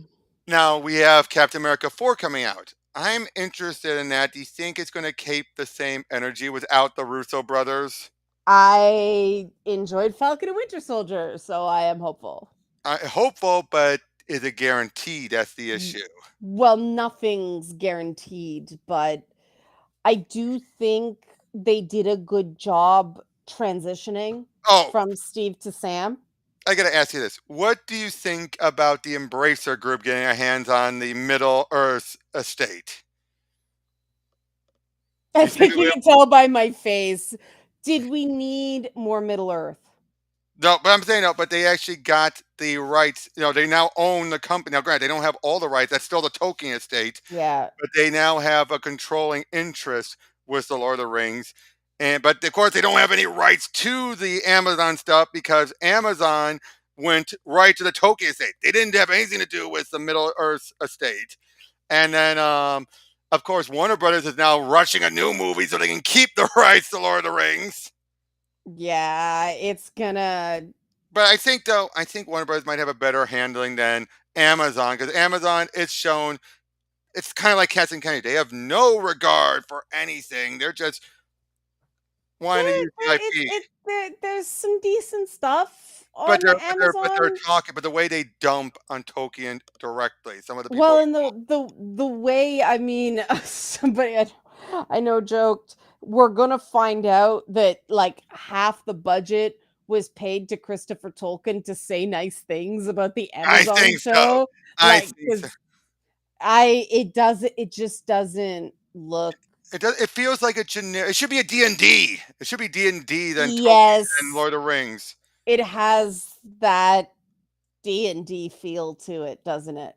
now we have Captain America 4 coming out. I'm interested in that. Do you think it's going to keep the same energy without the Russo brothers? I enjoyed Falcon and Winter Soldier, so I am hopeful. Hopeful, but is it guaranteed? That's the issue. Well, nothing's guaranteed, but I do think they did a good job transitioning Oh, from Steve to Sam. I got to ask you this. What do you think about the Embracer group getting their hands on the Middle Earth estate? I You think think it you will? can tell by my face. Did we need more Middle Earth? No, but I'm saying no, but they actually got the rights. They now own the company. Now, granted, they don't have all the rights. That's still the Tolkien estate, Yeah. but they now have a controlling interest with the Lord of the Rings. But of course, they don't have any rights to the Amazon stuff because Amazon went right to the Tolkien estate. They didn't have anything to do with the Middle Earth estate. And then, of course, Warner Brothers is now rushing a new movie so they can keep the rights to Lord of the Rings. Yeah, it's gonna But I think Warner Brothers might have a better handling than Amazon because Amazon, it's shown, it's kind of like Cats and Kennedy. They have no regard for anything. They're just wanting to use the IP. there's some decent stuff on But they're Amazon. talking, but the way they dump on Tolkien directly, some of the people Well, and the way I mean, somebody I know joked, we're gonna find out that like half the budget was paid to Christopher Tolkien to say nice things about the I Amazon think so. show. I Like, think so. because it just doesn't look. It feels like a generic. It should be a D&D. It should be D&D than Tolkien and Yes, Lord of the Rings. it has that D&D feel to it, doesn't it?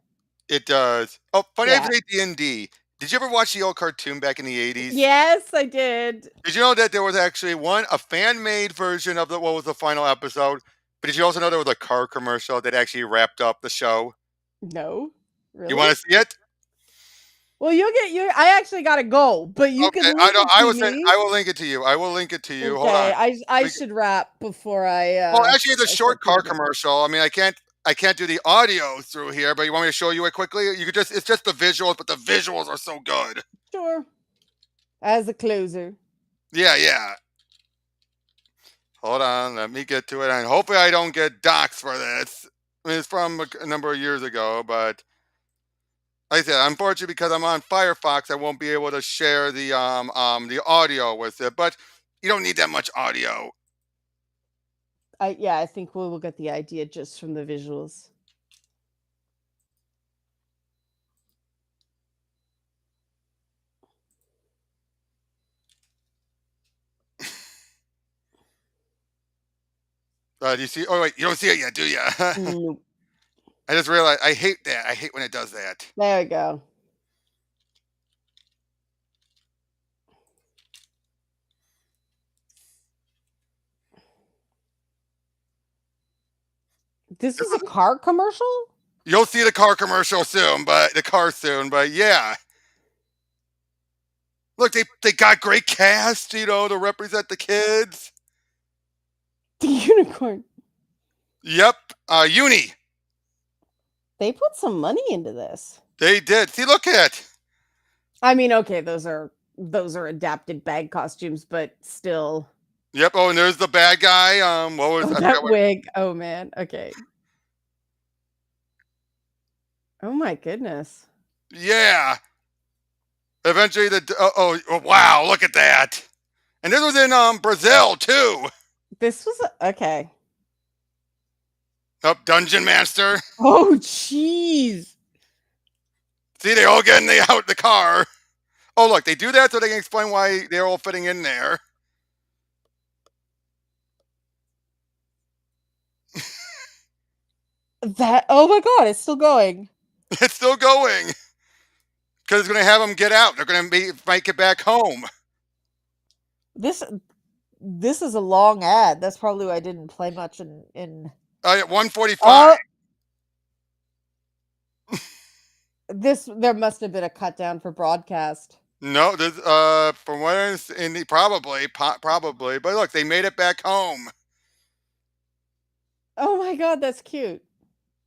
It does. Oh, funny I Yeah. say D&D. Did you ever watch the old cartoon back in the 80s? Yes, I did. Did you know that there was actually a fan-made version of what was the final episode? But did you also know there was a car commercial that actually wrapped up the show? No. You Really? want to see it? Well, you'll get you I actually gotta go, but you Okay, can I link don't. it I to will send. me. I will link it to you. I will link it to you. Hold on. Okay, I Link it- should wrap before Well, actually, it's a I short start car thinking about commercial. I mean, I can't. I can't do the audio through here, but you want me to show you it quickly? You could just. It's just the visuals, but the visuals are so good. sure, as a closer. Yeah, yeah. Hold on, let me get to it, and hopefully, I don't get doxxed for this. I mean, it's from a number of years ago, but like I said, unfortunately, because I'm on Firefox, I won't be able to share the audio with it. But you don't need that much audio. Yeah, I think we'll get the idea just from the visuals. Do you see? Oh wait, you don't see it yet, do you? Nope. I just realized I hate that. I hate when it does that. There we go. This This was a is, car commercial? you'll see the car commercial soon, but the car soon. But yeah, look, they got great cast, to represent the kids. The unicorn. Yep, Uni. They put some money into this. They did. See, look at. I mean, okay, those are adapted bag costumes, but still. Yep. Oh, and there's the bad guy. What was Oh, I forgot that what? wig. Oh man. Okay. Oh my goodness. Yeah. Eventually, wow, look at that. And this was in Brazil too. This was okay. Up Dungeon Master. Oh jeez. See, they all get in the car. Oh, look, they do that so they can explain why they're all fitting in there. That oh my god, it's still going. It's still going because it's going to have them get out. They're going to make it back home. This this is a long ad. That's probably why I didn't play much in At 1:45. Oh, this there must have been a cut down for broadcast. No, this, from what I understand, probably. But look, they made it back home Oh my god, that's cute.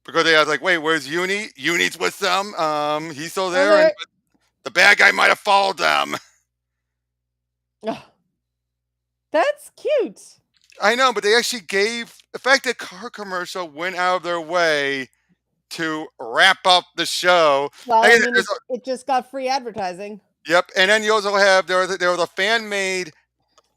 because they was like, wait, where's Uni? Uni's with them. He's still Oh there, and there. the bad guy might have followed them. Oh, that's cute. I know, but they actually gave the fact that car commercial went out of their way to wrap up the show. Well, I I mean, it just got free advertising. yep, and then you also have there was a fan made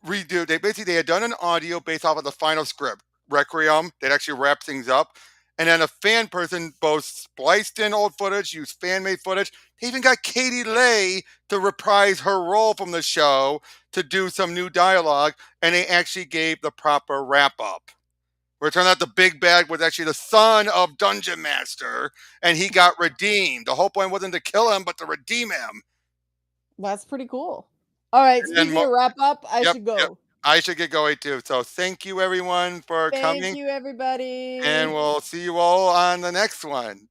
redo. They had done an audio based off of the final script, Requiem, that actually wrapped things up. And then a fan person both spliced in old footage, used fan made footage. They even got Katie Leigh to reprise her role from the show to do some new dialogue, and they actually gave the proper wrap up. Where it turned out the big bad was actually the son of Dungeon Master, and he got redeemed. The whole point wasn't to kill him, but to redeem him. That's pretty cool. All right, And then, speaking of wrap up, I yep, should yep. go. I should get going too. So thank you everyone for Thank coming, you, and everybody. we'll see you all on the next one.